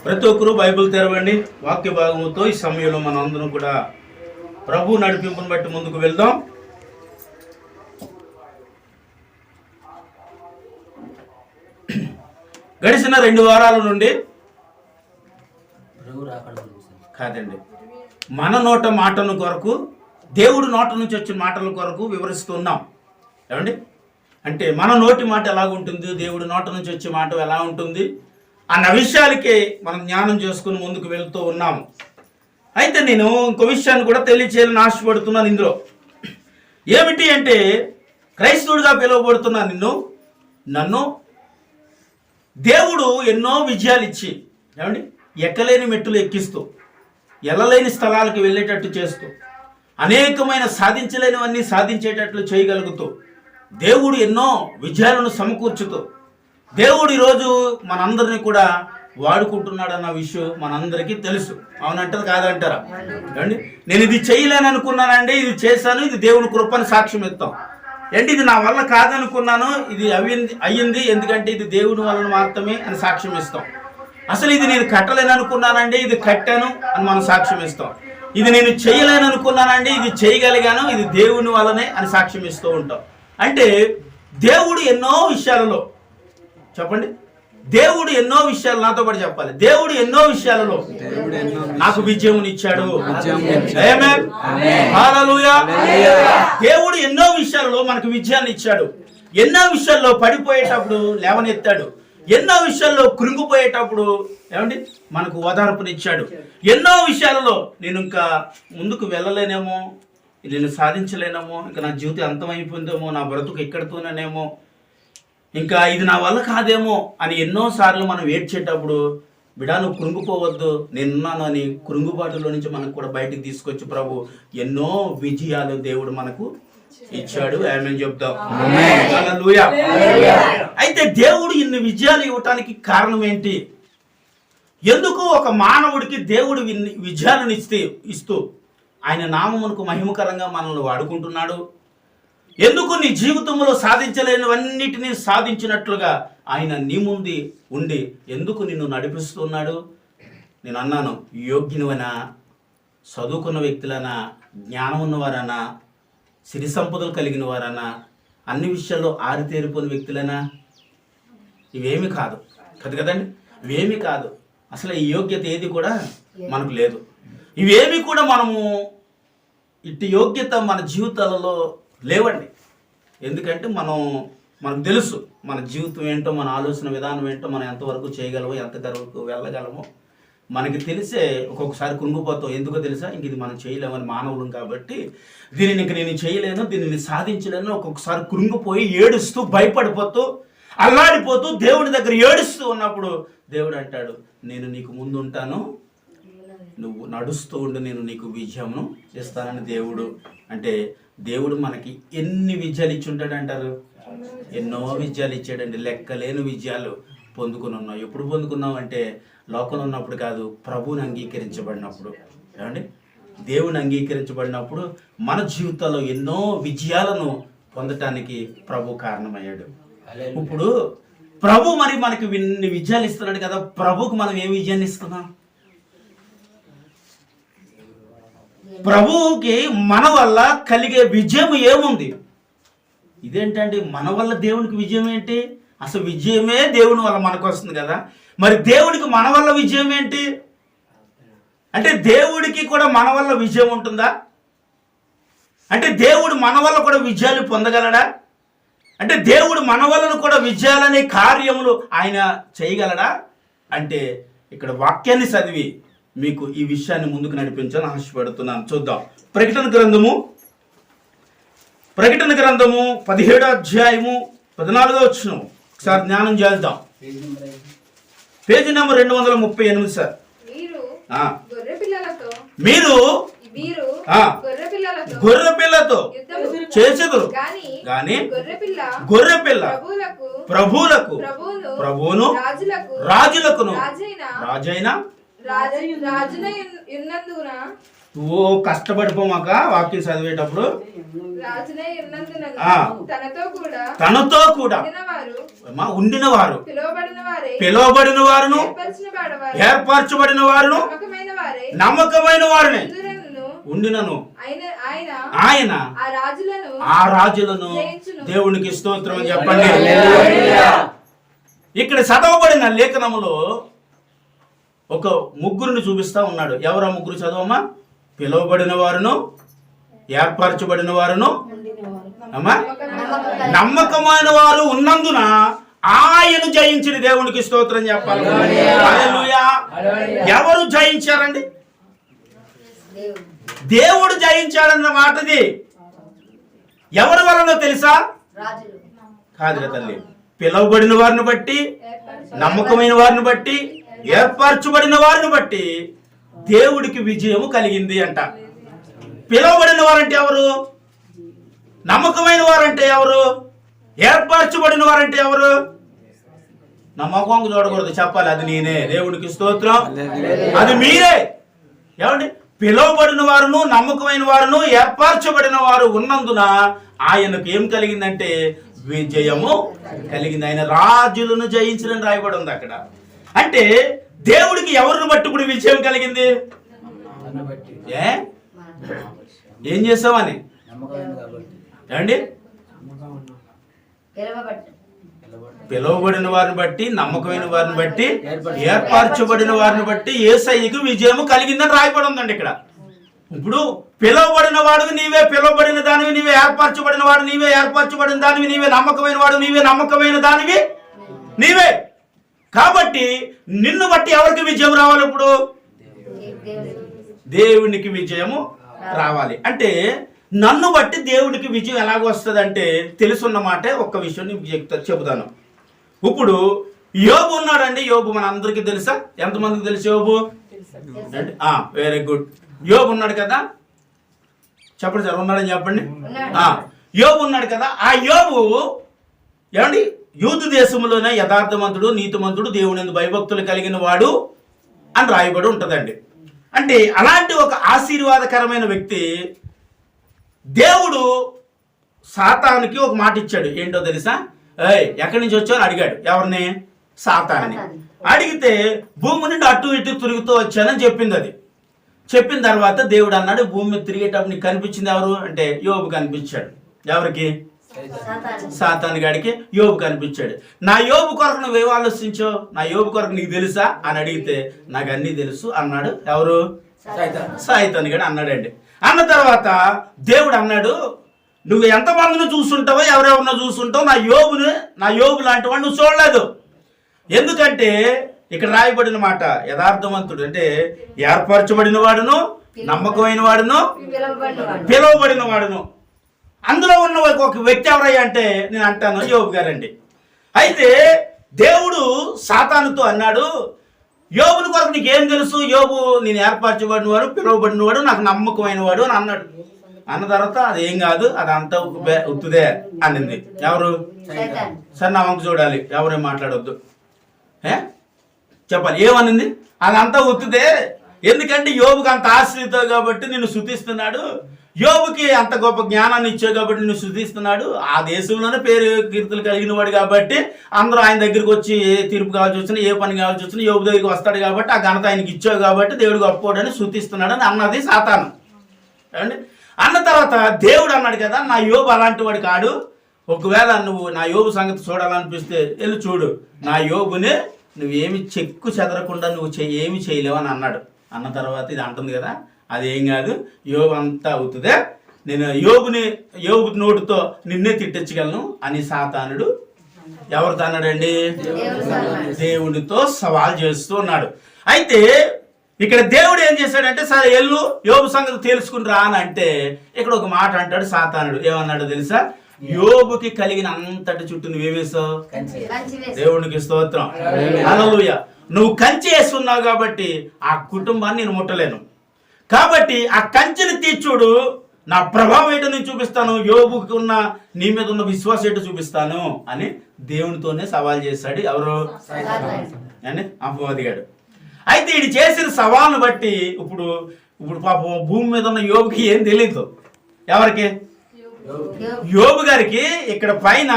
ప్రతి ఒక్కరూ బైబిల్ తెరవండి. వాక్య భాగముతో ఈ సమయంలో మనం అందరం కూడా ప్రభు నడిపింపును బట్టి ముందుకు వెళ్దాం. గడిచిన 2 వారాల నుండి కాదండి, మన నోట మాటల కొరకు, దేవుడు నోట నుంచి వచ్చిన మాటల కొరకు వివరిస్తున్నాం. ఏమండి, అంటే మన నోటి మాట ఎలాగుంటుంది, దేవుడి నోట నుంచి వచ్చే మాట ఎలా ఉంటుంది అన్న విషయాలకి మనం జ్ఞానం చేసుకుని ముందుకు వెళ్తూ ఉన్నాము. అయితే నేను ఇంకో విషయాన్ని కూడా తెలియచేయాలని ఆశపడుతున్నాను. ఇందులో ఏమిటి అంటే, క్రైస్తవుడిగా పిలువబడుతున్నా నన్ను దేవుడు ఎన్నో విజయాలు ఇచ్చి, ఏమండి, ఎక్కలేని మెట్టులు ఎక్కిస్తూ, ఎల్లలేని స్థలాలకు వెళ్ళేటట్టు చేస్తూ, అనేకమైన సాధించలేనివన్నీ సాధించేటట్లు చేయగలుగుతూ, దేవుడు ఎన్నో విజయాలను సమకూర్చుతూ, దేవుడు ఈరోజు మనందరినీ కూడా వాడుకుంటున్నాడన్న విషయం మనందరికీ తెలుసు. అవునంటారు కాదంటారా? ఏమండి, నేను ఇది చేయలేను అనుకున్నానండి, ఇది చేశాను, ఇది దేవుని కృపని సాక్ష్యం ఇస్తాం. ఏంటి, ఇది నా వల్ల కాదనుకున్నాను, ఇది అయ్యింది ఎందుకంటే ఇది దేవుని వలన మాత్రమే అని సాక్ష్యం ఇస్తాం. అసలు ఇది నేను కట్టలేను అనుకున్నానండి, ఇది కట్టాను అని మనం సాక్ష్యం ఇస్తాం. ఇది నేను చేయలేను అనుకున్నానండి, ఇది చేయగలిగాను, ఇది దేవుని వలనే అని సాక్ష్యం ఇస్తూ ఉంటాం. అంటే దేవుడు ఎన్నో విషయాలలో, చెప్పండి, దేవుడు ఎన్నో విషయాలు, నాతో పాటు చెప్పాలి, దేవుడు ఎన్నో విషయాలలో నాకు విజయమునిచ్చాడు. హల్లెలూయా. దేవుడు ఎన్నో విషయాలలో మనకు విజయాన్ని ఇచ్చాడు. ఎన్నో విషయాల్లో పడిపోయేటప్పుడు లేవనెత్తాడు. ఎన్నో విషయాల్లో కృంగిపోయేటప్పుడు ఏమండి మనకు ఓదార్పునిచ్చాడు. ఎన్నో విషయాలలో నేను ఇంకా ముందుకు వెళ్ళలేనేమో, నేను సాధించలేనేమో, ఇంకా నా జీవితం అంతమైపోయిందేమో, నా బ్రతుకు ఎక్కడితోనేమో, ఇంకా ఇది నా వల్ల కాదేమో అని ఎన్నోసార్లు మనం ఏడ్చేటప్పుడు, బిడా నువ్వు కృంగిపోవద్దు, నేనున్నాను అని కృంగుబాటులో నుంచి మనకు కూడా బయటికి తీసుకొచ్చి ప్రభు ఎన్నో విజయాలు దేవుడు మనకు ఇచ్చాడు. ఆమేన్ చెప్దాం. హల్లెలూయా. అయితే దేవుడు ఇన్ని విజయాలు ఇవ్వటానికి కారణం ఏంటి? ఎందుకు ఒక మానవుడికి దేవుడు ఇన్ని విజయాలను ఇస్తూ ఆయన నామమునకు మహిమకరంగా మనల్ని వాడుకుంటున్నాడు? ఎందుకు నీ జీవితంలో సాధించలేనివన్నిటినీ సాధించినట్లుగా ఆయన నీ ముందు ఉండి ఎందుకు నిన్ను నడిపిస్తున్నాడు? నేను అన్నాను, యోగ్యునివనా, చదువుకున్న వ్యక్తులనా, జ్ఞానం ఉన్నవారనా, సిరి సంపదలు కలిగిన వారనా, అన్ని విషయాల్లో ఆరితేరిపోయిన వ్యక్తులనా? ఇవేమి కాదు కదండి, ఇవేమి కాదు. అసలు ఈ యోగ్యత ఏది కూడా మనకు లేదు. ఇవేమి కూడా ఇట్టి యోగ్యత మన జీవితాలలో లేవండి. ఎందుకంటే మనకు తెలుసు మన జీవితం ఏంటో, మన ఆలోచన విధానం ఏంటో, మనం ఎంతవరకు చేయగలమో, ఎంతవరకు వెళ్ళగలమో మనకి తెలిసే ఒక్కొక్కసారి కృంగిపోతాం. ఎందుకో తెలుసా, ఇంక ఇది మనం చేయలేమని, మానవులం కాబట్టి దీనిని ఇంక నేను చేయలేను, దీనిని సాధించలేను, ఒక్కొక్కసారి కృంగిపోయి ఏడుస్తూ, భయపడిపోతూ, అల్లాడిపోతూ దేవుడి దగ్గర ఏడుస్తూ ఉన్నప్పుడు దేవుడు అంటాడు, నేను నీకు ముందు ఉంటాను, నువ్వు నడుస్తూ ఉండి నేను నీకు విజయమును ఇస్తానని దేవుడు. అంటే దేవుడు మనకి ఎన్ని విజయాలు ఇచ్చి ఉంటాడు అంటారు? ఎన్నో విజయాలు ఇచ్చాడండి. లెక్కలేని విజయాలు పొందుకుని ఉన్నాం. ఎప్పుడు పొందుకున్నాం అంటే లోకంలో ఉన్నప్పుడు కాదు, ప్రభువుని అంగీకరించబడినప్పుడు. ఏమండి, దేవుని అంగీకరించబడినప్పుడు మన జీవితాల్లో ఎన్నో విజయాలను పొందటానికి ప్రభు కారణమయ్యాడు. ఇప్పుడు ప్రభు మరి మనకి ఇన్ని విజయాలు ఇస్తున్నాడు కదా, ప్రభుకు మనం ఏ విజయాన్ని ఇస్తున్నాం? ప్రభువుకి మన వల్ల కలిగే విజయం ఏముంది? ఇదేంటండి, మన వల్ల దేవునికి విజయం ఏంటి? అసలు విజయమే దేవుని వల్ల మనకు వస్తుంది కదా, మరి దేవునికి మన వల్ల విజయం ఏంటి? అంటే దేవుడికి కూడా మన వల్ల విజయం ఉంటుందా? అంటే దేవుడు మన వల్ల కూడా విజయాలు పొందగలడా? అంటే దేవుడు మన వల్ల కూడా విజయాలనే కార్యములు ఆయన చేయగలడా? అంటే ఇక్కడ వాక్యాన్ని చదివి మీకు ఈ విషయాన్ని ముందుకు నడిపించాలని ఆశపడుతున్నాను. చూద్దాం. ప్రకటన గ్రంథము 17వ అధ్యాయము 14వ వచనం ఒకసారి జ్ఞానం చేద్దాం. Page number 238 sir. మీరు గొర్రె పిల్లతో చేసేదురు గాని గొర్రె పిల్ల ప్రభువులకు ప్రభువును రాజులకును రాజైన ఓ కష్టపడిపోమాక వాక్యం చదివేటప్పుడు తనతో కూడా ఉండిన వారు, పిలువబడిన వారును, ఏర్పరచబడిన వారును, నమ్మకమైన వారిని ఉండినను ఆయన ఆ రాజులను దేవునికి స్తోత్రం అని చెప్పండి. ఇక్కడ చదవబడిన లేఖనములో ఒక ముగ్గురిని చూపిస్తా ఉన్నాడు. ఎవరు ఆ ముగ్గురు చదవమ్మా? పిలువబడిన వారును, ఏర్పరచబడిన వారును, అమ్మా నమ్మకమైన వారు ఉన్నందున ఆయన జయించిన దేవునికి స్తోత్రం చెప్పాలి. హల్లెలూయా. ఎవరు జయించారండి? దేవుడు జయించాడన్న మాటది ఎవరి వలన తెలుసా? కాదురా తల్లి. పిలువబడిన వారిని బట్టి, నమ్మకమైన వారిని బట్టి, ఏర్పరచబడిన వారిని బట్టి దేవుడికి విజయము కలిగింది అంట. పిలువబడిన వారంటే ఎవరు? నమ్మకమైన వారంటే ఎవరు? ఏర్పరచబడిన వారంటే ఎవరు? నమ్మకం చూడకూడదు, చెప్పాలి అది నేనే. దేవుడికి స్తోత్రం. అది మీరే. ఏమండి? పిలువబడిన వారును, నమ్మకమైన వారును, ఏర్పరచబడిన వారు ఉన్నందున ఆయనకు ఏం కలిగిందంటే విజయము కలిగింది. ఆయన రాజులను జయించిన రాయబడి ఉంది అక్కడ. అంటే దేవుడికి ఎవరిని బట్టి ఇప్పుడు విజయం కలిగింది? ఏం చేసావని ఏమండి? పిలువబడిన వారిని బట్టి, నమ్మకమైన వారిని బట్టి, ఏర్పరచబడిన వారిని బట్టి యేసయ్యకు విజయము కలిగిందని రాయబడి ఉందండి ఇక్కడ. ఇప్పుడు పిలువబడిన వాడు నీవే, పిలువబడిన దానివి నీవే, ఏర్పరచబడిన వాడు నీవే, ఏర్పరచబడిన దానివి నీవే, నమ్మకమైన వాడు నీవే, నమ్మకమైన దానివి నీవే. కాబట్టి నిన్ను బట్టి ఎవరికి విజయం రావాలి? ఇప్పుడు దేవునికి విజయము రావాలి. అంటే నన్ను బట్టి దేవుడికి విజయం ఎలాగ వస్తుంది అంటే తెలుసున్న మాటే ఒక్క విషయం నేను చెబుతాను. ఇప్పుడు యోబు ఉన్నాడండి. యోబు మన అందరికీ తెలుసా? ఎంతమందికి తెలుసు యోబు? Very good. యోబు ఉన్నాడు కదా, చెప్పండి సార్. ఉన్నాడని చెప్పండి. యోబు ఉన్నాడు కదా. ఆ యోబు ఏమండి యూదు దేశంలోనే యథార్థవంతుడు, నీతిమంతుడు, దేవుని భయభక్తులు కలిగిన వాడు అని రాయబడి ఉంటుందండి. అంటే అలాంటి ఒక ఆశీర్వాదకరమైన వ్యక్తి దేవుడు సాతానుకి ఒక మాట ఇచ్చాడు. ఏంటో తెలుసా? ఎక్కడి నుంచి వచ్చావు అని అడిగాడు. ఎవరిని? సాతాన్ని. అడిగితే భూమి నుండి అటు ఇటు తిరుగుతూ వచ్చానని చెప్పింది. అది చెప్పిన తర్వాత దేవుడు అన్నాడు, భూమి మీద తిరిగేటప్పుడు నీకు కనిపించింది ఎవరు అంటే యోబు కనిపించాడు. ఎవరికి? సాతాను గాడికి యోబు కనిపించాడు. నా యోబు కొరకు నువ్వేం ఆలోచించావు? నా యోబు కొరకు నీకు తెలుసా అని అడిగితే నాకు అన్నీ తెలుసు అన్నాడు. ఎవరు? సాతాను గాడు అన్నాడండి. అన్న తర్వాత దేవుడు అన్నాడు, నువ్వు ఎంతమందిని చూస్తుంటావో, ఎవరెవరినో చూస్తుంటావు, నా యోబు లాంటి వాడు నువ్వు చూడలేదు. ఎందుకంటే ఇక్కడ రాయబడిన మాట యథార్థవంతుడు అంటే ఏర్పరచబడిన వాడును, నమ్మకమైన వాడును, పిలువబడిన వాడును. అందులో ఉన్న ఒక వ్యక్తి ఎవరయ్యా అంటే నేను అంటాను యోబు గారండి. అయితే దేవుడు సాతానుతో అన్నాడు, యోబుని కొరకు నీకేం తెలుసు? యోబు నేను ఏర్పరచబడిన వాడు, పిలువబడిన వాడు, నాకు నమ్మకమైన వాడు అని అన్నాడు. అన్న తర్వాత అది ఏం కాదు, అదంతా ఉత్తుదే అనింది. ఎవరు? సరే నా వంక చూడాలి, ఎవరేం మాట్లాడొద్దు, చెప్పాలి. ఏమనింది? అదంతా ఉత్తుదే. ఎందుకంటే యోబుకి అంత ఆశ్రయితో కాబట్టి నిన్ను స్తుతిస్తున్నాడు. యోబుకి అంత గొప్ప జ్ఞానాన్ని ఇచ్చావు కాబట్టి నిన్ను స్తుతిస్తున్నాడు. ఆ దేశంలోనే పేరు కీర్తులు కలిగిన వాడు కాబట్టి అందరూ ఆయన దగ్గరికి వచ్చి ఏ తీర్పు కావాల్సి వచ్చినా, ఏ పని కావాల్సి వచ్చినా యోబు దగ్గరికి వస్తాడు కాబట్టి ఆ ఘనత ఆయనకి ఇచ్చావు కాబట్టి దేవుడు గొప్పవాడని స్తుతిస్తున్నాడు అని అన్నది సాతాను. ఏమండి? అన్న తర్వాత దేవుడు అన్నాడు కదా, నా యోబు అలాంటి వాడు కాడు. ఒకవేళ నువ్వు నా యోబు సంగతి చూడాలనిపిస్తే వెళ్ళి చూడు. నా యోబుని నువ్వేమి చెక్కు చెదరకుండా నువ్వు ఏమి చేయలేవు అని అన్నాడు. అన్న తర్వాత ఇది అంటుంది కదా, అదేం కాదు, యోబు అంతా అవుతుందే, నేను యోబు నోటితో నిన్నే తిట్టించగలను అని సాతానుడు ఎవరితో అన్నాడండి? దేవుడితో సవాల్ చేస్తూ ఉన్నాడు. అయితే ఇక్కడ దేవుడు ఏం చేశాడంటే, సరే ఎల్లు యోబు సంగతి తెలుసుకుని రా అని అంటే ఇక్కడ ఒక మాట అంటాడు సాతానుడు. ఏమన్నాడు తెలుసా? యోబుకి కలిగిన అంతటి చుట్టూ నువ్వేవేసావు? దేవునికి స్తోత్రం. హల్లెలూయా. నువ్వు కంచె వేసుకున్నావు కాబట్టి ఆ కుటుంబాన్ని నేను ముట్టలేను. కాబట్టి ఆ కంచెని తీర్చుడు, నా ప్రభావం ఏంటో నేను చూపిస్తాను, యోబుకి ఉన్న నీ మీద ఉన్న విశ్వాసం ఏంటో చూపిస్తాను అని దేవునితోనే సవాల్ చేశాడు. ఎవరు? అని అపవాదిగాడు. అయితే ఇది చేసిన సవాల్ను బట్టి ఇప్పుడు ఇప్పుడు పాపం భూమి మీద ఉన్న యోబుకి ఏం తెలియదు. ఎవరికి? యోబు గారికి ఇక్కడ పైన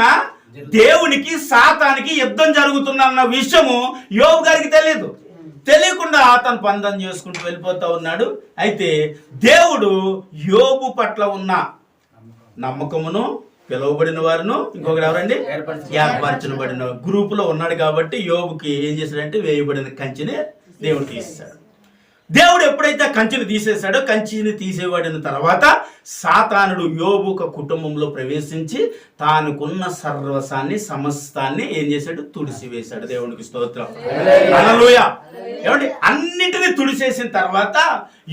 దేవునికి సాతానికి యుద్ధం జరుగుతుందన్న విషయము యోబు గారికి తెలియదు. తెలియకుండా తను పందం చేసుకుంటూ వెళ్ళిపోతా ఉన్నాడు. అయితే దేవుడు యోబు పట్ల ఉన్న నమ్మకమును, పిలువబడిన వారును, ఇంకొకటి ఎవరండి, ఏర్పరచబడిన గ్రూపులో ఉన్నాడు కాబట్టి యోబుకి ఏం చేశాడంటే వేయబడిన కంచెని దేవుడు తీసేశాడు. దేవుడు ఎప్పుడైతే కంచెని తీసేశాడో, కంచెని తీసేవాడిన తర్వాత సాతానుడు యోబు కుటుంబంలో ప్రవేశించి తానుకున్న సర్వసాన్ని సమస్తాన్ని ఏం చేశాడు? తుడిసివేశాడు. దేవునికి స్తోత్రం, హల్లెలూయా. ఏమండి, అన్నిటినీ తుడిసేసిన తర్వాత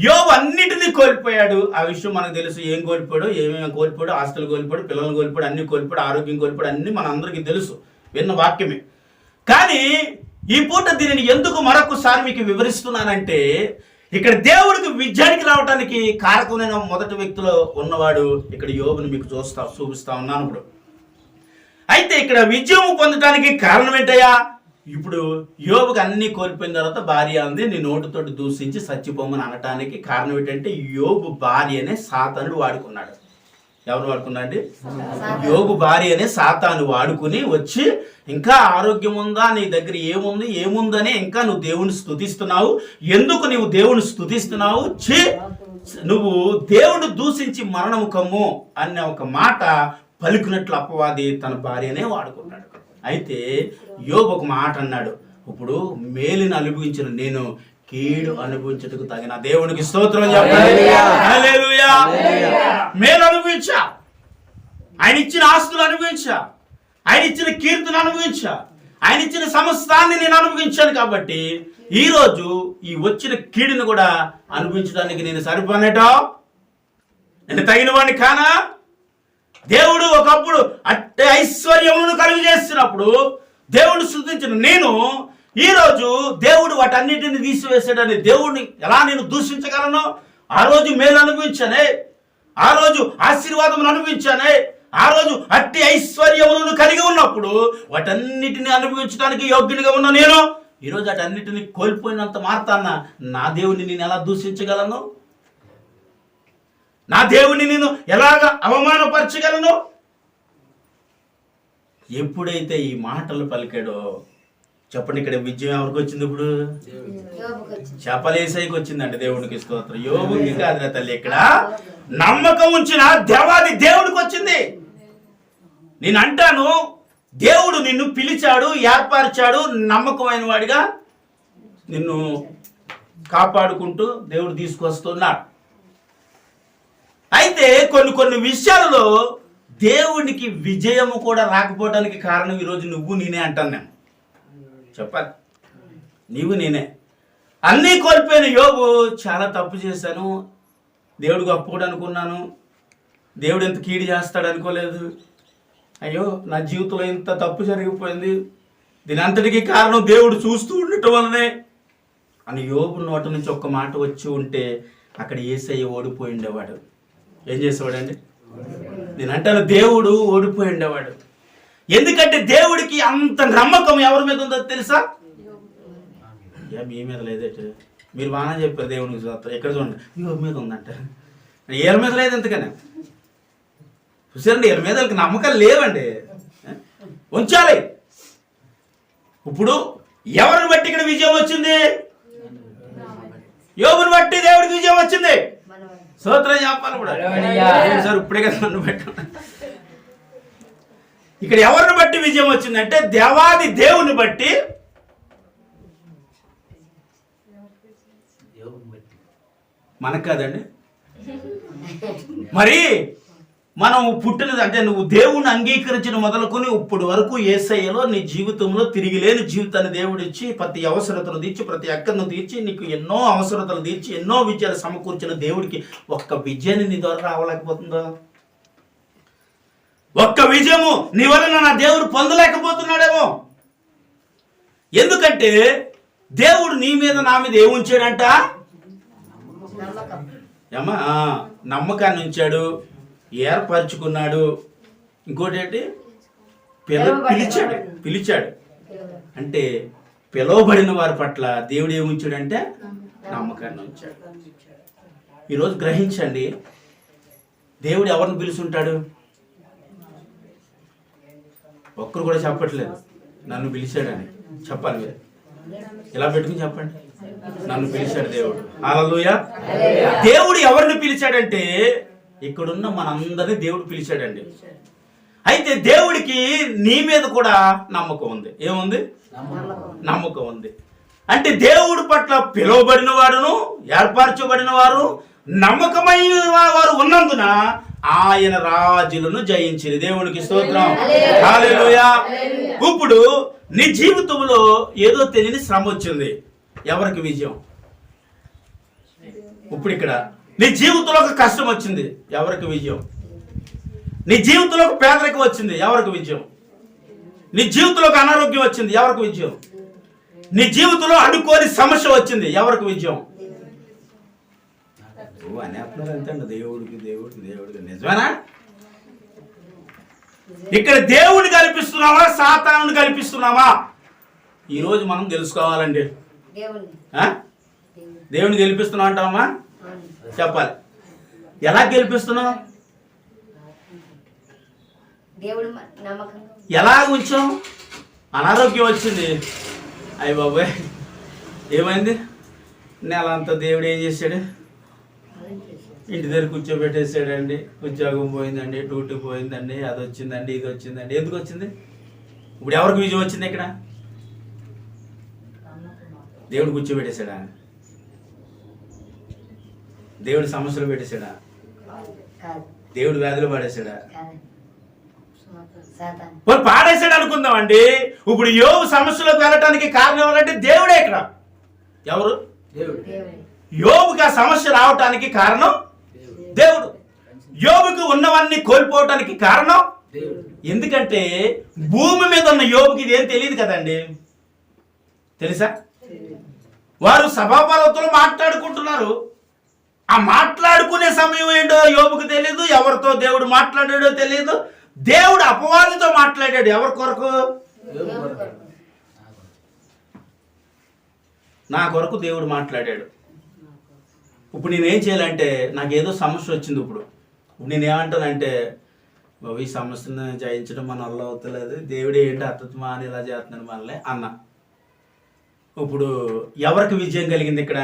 యోబు అన్నిటినీ కోల్పోయాడు. ఆ విషయం మనకు తెలుసు. ఏం కోల్పోయాడు, ఏమేమి కోల్పోయాడు, ఆస్తులు కోల్పోయాడు, పిల్లలు కోల్పోయాడు, అన్ని కోల్పోయాడు, ఆరోగ్యం కోల్పోయాడు, అన్ని మన అందరికీ తెలుసు, విన్న వాక్యమే. కానీ ఈ పూట దీనిని ఎందుకు మరొకసారి మీకు వివరిస్తున్నానంటే, ఇక్కడ దేవుడికి విజయానికి రావడానికి కారకమైన మొదటి వ్యక్తిలో ఉన్నవాడు ఇక్కడ యోబుని మీకు చూపిస్తా ఉన్నాను ఇప్పుడు. అయితే ఇక్కడ విజయం పొందడానికి కారణం ఏంటయ్యా? ఇప్పుడు యోబుకి అన్ని కోల్పోయిన తర్వాత భార్య ఉంది, నీ నోటితోటి దూషించి చచ్చిపోమని అనటానికి కారణం ఏంటంటే, యోబు భార్యనే సాతానుడు వాడుకున్నాడు. ఎవరు వాడుకున్నాండి? యోబు భార్య అనే సాతాను వాడుకుని వచ్చి, ఇంకా ఆరోగ్యం ఉందా, నీ దగ్గర ఏముందని ఇంకా నువ్వు దేవుని స్తుతిస్తున్నావు, ఎందుకు నువ్వు దేవుని స్తుతిస్తున్నావు, నువ్వు దేవుని దూషించి మరణము కమ్ము అనే ఒక మాట పలుకున్నట్లు అపవాది తన భార్యనే వాడుకున్నాడు. అయితే యోబు ఒక మాట అన్నాడు, ఇప్పుడు మేలుని అనుభవించిన నేను కీడు అనుభవించటకు తగిన. దేవునికి స్తోత్రం చెప్పండి, హల్లెలూయా. మేలు అనుభవించా, ఆయన ఇచ్చిన ఆస్తులు అనుభవించా, ఆయన ఇచ్చిన కీర్తిని అనుభవించా, ఆయన ఇచ్చిన సమస్తాన్ని నేను అనుభవించాను. కాబట్టి ఈరోజు ఈ వచ్చిన కీడుని కూడా అనుభవించడానికి నేను సరిపోనేటో, నేను తగిన వాడిని కానా? దేవుడు ఒకప్పుడు అట్టే ఐశ్వర్యమును కలుగు చేస్తున్నప్పుడు దేవుడు స్తుతించిన నేను ఈరోజు దేవుడు వాటన్నిటిని తీసివేసాడని దేవుడిని ఎలా నేను దూషించగలను? ఆ రోజు మేలు అనుభవించానే, ఆ రోజు ఆశీర్వాదం అనుభవించానే, ఆ రోజు అట్టి ఐశ్వర్యములను కలిగి ఉన్నప్పుడు వాటన్నిటిని అనుభవించడానికి యోగ్యునిగా ఉన్న నేను ఈరోజు వాటన్నిటిని కోల్పోయినంత మాత్రాన నా దేవుడిని నేను ఎలా దూషించగలను? నా దేవుడిని నేను ఎలాగ అవమానపరచగలను? ఎప్పుడైతే ఈ మాటలు పలికాడో, చెప్పండి, ఇక్కడ విజయం ఎవరికి వచ్చింది? ఇప్పుడు చేపలేసైకి వచ్చిందండి. దేవునికి స్తోత్రం. యోబుకి కాదురా తల్లి, ఇక్కడ నమ్మకం ఉంచిన దేవాది దేవుడికి వచ్చింది. నేను అంటాను, దేవుడు నిన్ను పిలిచాడు, ఏర్పరిచాడు, నమ్మకమైన వాడిగా నిన్ను కాపాడుకుంటూ దేవుడు తీసుకొస్తున్నాడు. అయితే కొన్ని విషయాలలో దేవునికి విజయము కూడా రాకపోవడానికి కారణం ఈరోజు నువ్వు నేనే అంటాను. నేను చెప్పాలి, నీవు నేనే. అన్నీ కోల్పోయిన యోబు, చాలా తప్పు చేశాను, దేవుడు గొప్పడు అనుకున్నాను, దేవుడు ఎంత కీడు చేస్తాడు అనుకోలేదు, అయ్యో నా జీవితంలో ఇంత తప్పు జరిగిపోయింది, దీని అంతటికీ కారణం దేవుడు చూస్తూ ఉండటం వల్లనే అని యోబు నోట నుంచి ఒక్క మాట వచ్చి ఉంటే అక్కడ యేసయ్య ఓడిపోయి ఉండేవాడు. ఏం చేసేవాడండి? నేను అంటాను, దేవుడు ఓడిపోయి ఉండేవాడు. ఎందుకంటే దేవుడికి అంత నమ్మకం ఎవరి మీద ఉందో తెలుసా? మీ మీద లేదేంటి? మీరు బాగా చెప్పారు. దేవునికి చూస్తారు, ఎక్కడ చూడండి, యోబు మీద ఉందంట, ఏళ్ళ మీద లేదు. ఎందుకని చూసారండి, వీళ్ళ మీద వీళ్ళకి నమ్మకాలు లేవండి, ఉంచాలి. ఇప్పుడు ఎవరిని బట్టి ఇక్కడ విజయం వచ్చింది? యోబుని బట్టి దేవుడికి విజయం వచ్చింది. స్తోత్రం చెప్పాలి. కూడా సార్ ఇప్పుడే కదా నన్ను పెట్టండి. ఇక్కడ ఎవరిని బట్టి విజయం వచ్చిందంటే దేవాది దేవుని బట్టి. మనకు కాదండి. మరి మనం పుట్టినది అంటే నువ్వు దేవుణ్ణి అంగీకరించిన మొదలుకొని ఇప్పుడు వరకు యేసయ్యలో నీ జీవితంలో తిరిగి లేని జీవితాన్ని దేవుడు ఇచ్చి ప్రతి అవసరతను తీర్చి, ప్రతి అక్కను తీర్చి, నీకు ఎన్నో అవసరతలు తీర్చి, ఎన్నో విజయాలు సమకూర్చిన దేవుడికి ఒక్క విజయాన్ని నీ ద్వారా రావలేకపోతుందా? ఒక్క విజయము నీ వలన నా దేవుడు పొందలేకపోతున్నాడేమో. ఎందుకంటే దేవుడు నీ మీద నా మీద ఏముంచాడంట? ఏమా నమ్మకాన్ని ఉంచాడు, ఏర్పరచుకున్నాడు. ఇంకోటి ఏంటి? పిలిచాడు. అంటే పిలువబడిన వారి పట్ల దేవుడు ఏముంచాడంటే నమ్మకాన్ని ఉంచాడు. ఈరోజు గ్రహించండి, దేవుడు ఎవరిని పిలుచుంటాడు? ఒక్కరు కూడా చెప్పట్లేదు నన్ను పిలిచాడని. చెప్పాలి మీరు, ఇలా పెట్టుకుని చెప్పండి, నన్ను పిలిచాడు దేవుడు. హల్లెలూయా. దేవుడు ఎవరిని పిలిచాడంటే ఇక్కడున్న మనందరినీ దేవుడు పిలిచాడండి. అయితే దేవుడికి నీ మీద కూడా నమ్మకం ఉంది. ఏముంది? నమ్మకం ఉంది. అంటే దేవుడి పట్ల పిలువబడిన వాడును ఏర్పరచబడిన వారు నమ్మకమైన వారు ఉన్నందున ఆయన రాజులను జయించింది. దేవునికి స్తోత్రం. హల్లెలూయా. ఇప్పుడు నీ జీవితంలో ఏదో తెలియని శ్రమ వచ్చింది. ఎవరికి విజయం? ఇప్పుడు ఇక్కడ నీ జీవితంలో ఒక కష్టం వచ్చింది. ఎవరికి విజయం? నీ జీవితంలో ఒక పేదరికం వచ్చింది. ఎవరికి విజయం? నీ జీవితంలో ఒక అనారోగ్యం వచ్చింది. ఎవరికి విజయం? నీ జీవితంలో అనుకోని సమస్య వచ్చింది. ఎవరికి విజయం? అనేస్తున్నారంటే దేవుడికి దేవుడికి దేవుడికి. నిజమేనా? ఇక్కడ దేవుడిని కల్పిస్తున్నావా సాతానుని కల్పిస్తున్నావా? ఈరోజు మనం తెలుసుకోవాలండి. దేవుడిని గెలిపిస్తున్నావు అంటావమ్మా? చెప్పాలి. ఎలా గెలిపిస్తున్నావు? ఎలా ఉంచాం? అనారోగ్యం వచ్చింది. అయ్య బాబాయ్ ఏమైంది? నెల అంతా దేవుడు ఏం చేశాడు? ఇంటి దగ్గర కూర్చోబెట్టేసాడండి. ఉద్యోగం పోయిందండి, డ్యూటీ పోయిందండి, అది వచ్చిందండి, ఇది వచ్చిందండి. ఎందుకు వచ్చింది? ఇప్పుడు ఎవరికి విజయం వచ్చింది? ఇక్కడ దేవుడు కూర్చోబెట్టేశాడా? దేవుడు సమస్యలు పెట్టేశాడా? దేవుడు వ్యాధులు పాడేశాడా? పాడేశాడు అనుకుందామండి. ఇప్పుడు యోబు సమస్యలోకి వెళ్ళటానికి కారణం ఎవరంటే దేవుడే. ఇక్కడ ఎవరు? యోబుకి ఆ సమస్య రావటానికి కారణం దేవుడు. యోబుకి ఉన్నవన్నీ కోల్పోవటానికి కారణం ఎందుకంటే భూమి మీద ఉన్న యోబుకి ఇదేం తెలియదు కదండి. తెలుసా? వారు సభాపర్వతంలో మాట్లాడుకుంటున్నారు. ఆ మాట్లాడుకునే సమయం ఏంటో యోబుకు తెలియదు. ఎవరితో దేవుడు మాట్లాడాడో తెలియదు. దేవుడు అపవాదితో మాట్లాడాడు. ఎవరి కొరకు? నా కొరకు దేవుడు మాట్లాడాడు. ఇప్పుడు నేనేం చేయాలంటే నాకు ఏదో సమస్య వచ్చింది. ఇప్పుడు నేనేమంటానంటే బాబు ఈ సమస్యను జయించడం మన వల్ల అవుతలేదు, దేవుడు ఏంటి అత్తమా అని ఇలా చేస్తున్నాడు మనల్ని అన్న. ఇప్పుడు ఎవరికి విజయం కలిగింది ఇక్కడ?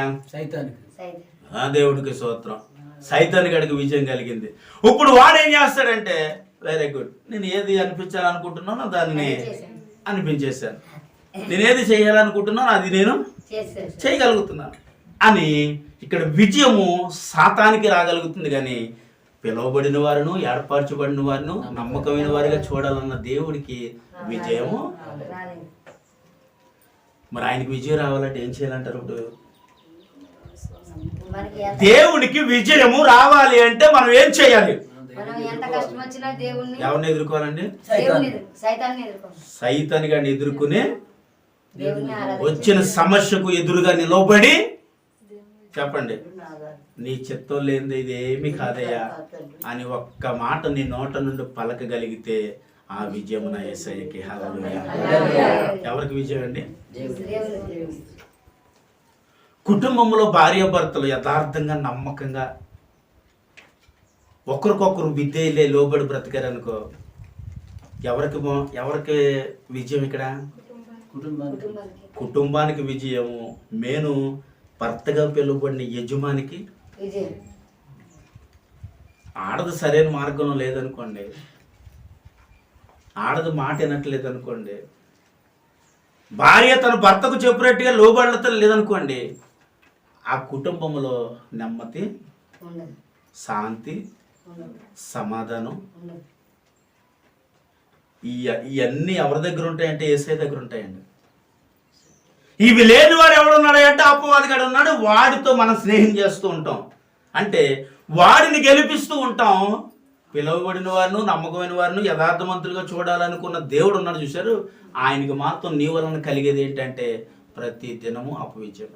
దేవుడికి స్తోత్రం. సైతానికి అడిగి విజయం కలిగింది. ఇప్పుడు వాడు ఏం చేస్తాడంటే వెరీ గుడ్, నేను ఏది అనిపించాలనుకుంటున్నానో దాన్ని అనిపించేశాను, నేను ఏది చేయాలనుకుంటున్నానో అది నేను చేయగలుగుతున్నాను అని ఇక్కడ విజయము సాతానికి రాగలుగుతుంది. కానీ పిలువబడిన వారును ఏర్పరచబడిన వారును నమ్మకమైన వారిగా చూడాలన్న దేవుడికి విజయము. మరి ఆయనకి విజయం రావాలంటే ఏం చేయాలంటారు? ఇప్పుడు దేవునికి విజయము రావాలి అంటే మనం ఏం చేయాలి? ఎవరిని ఎదుర్కోవాలండి? సైతాన్ని గాని ఎదుర్కొనే వచ్చిన సమస్యకు ఎదురుగా నిలబడి చెప్పండి, నీ చిత్తం లేనిది ఇదేమి కాదయ్యా అని ఒక్క మాట నీ నోట నుండి పలకగలిగితే ఆ విజయము నా యేసయ్యకి. హల్లెలూయా. ఎవరికి విజయం అండి? కుటుంబంలో భార్యాభర్తలు యథార్థంగా నమ్మకంగా ఒకరికొకరు విధేయులే లోబడి బ్రతికారనుకో, ఎవరికి విజయం ఇక్కడ? కుటుంబానికి విజయము. మేను భర్తగా పిలువబడిన యజమానికి. ఆడది సరైన మార్గంలో లేదనుకోండి, ఆడది మాట వినట్లేదు అనుకోండి, భార్య తన భర్తకు చెప్పినట్టుగా లోబడత లేదనుకోండి, ఆ కుటుంబంలో నెమ్మది, శాంతి, సమాధానం ఇవన్నీ ఎవరి దగ్గర ఉంటాయంటే యేసయ్య దగ్గర ఉంటాయండి. ఇవి లేని వాడు ఎవడున్నాడు అంటే అపవాదిగాడు ఉన్నాడు. వాడితో మనం స్నేహం చేస్తూ ఉంటాం, అంటే వాడిని గెలిపిస్తూ ఉంటాం. పిలువబడిన వారిను నమ్మకమైన వారిని యథార్థవంతులుగా చూడాలనుకున్న దేవుడు ఉన్నాడు చూశారు, ఆయనకి మాత్రం నీ వలన కలిగేది ఏంటంటే ప్రతి దినము అపవిజయం.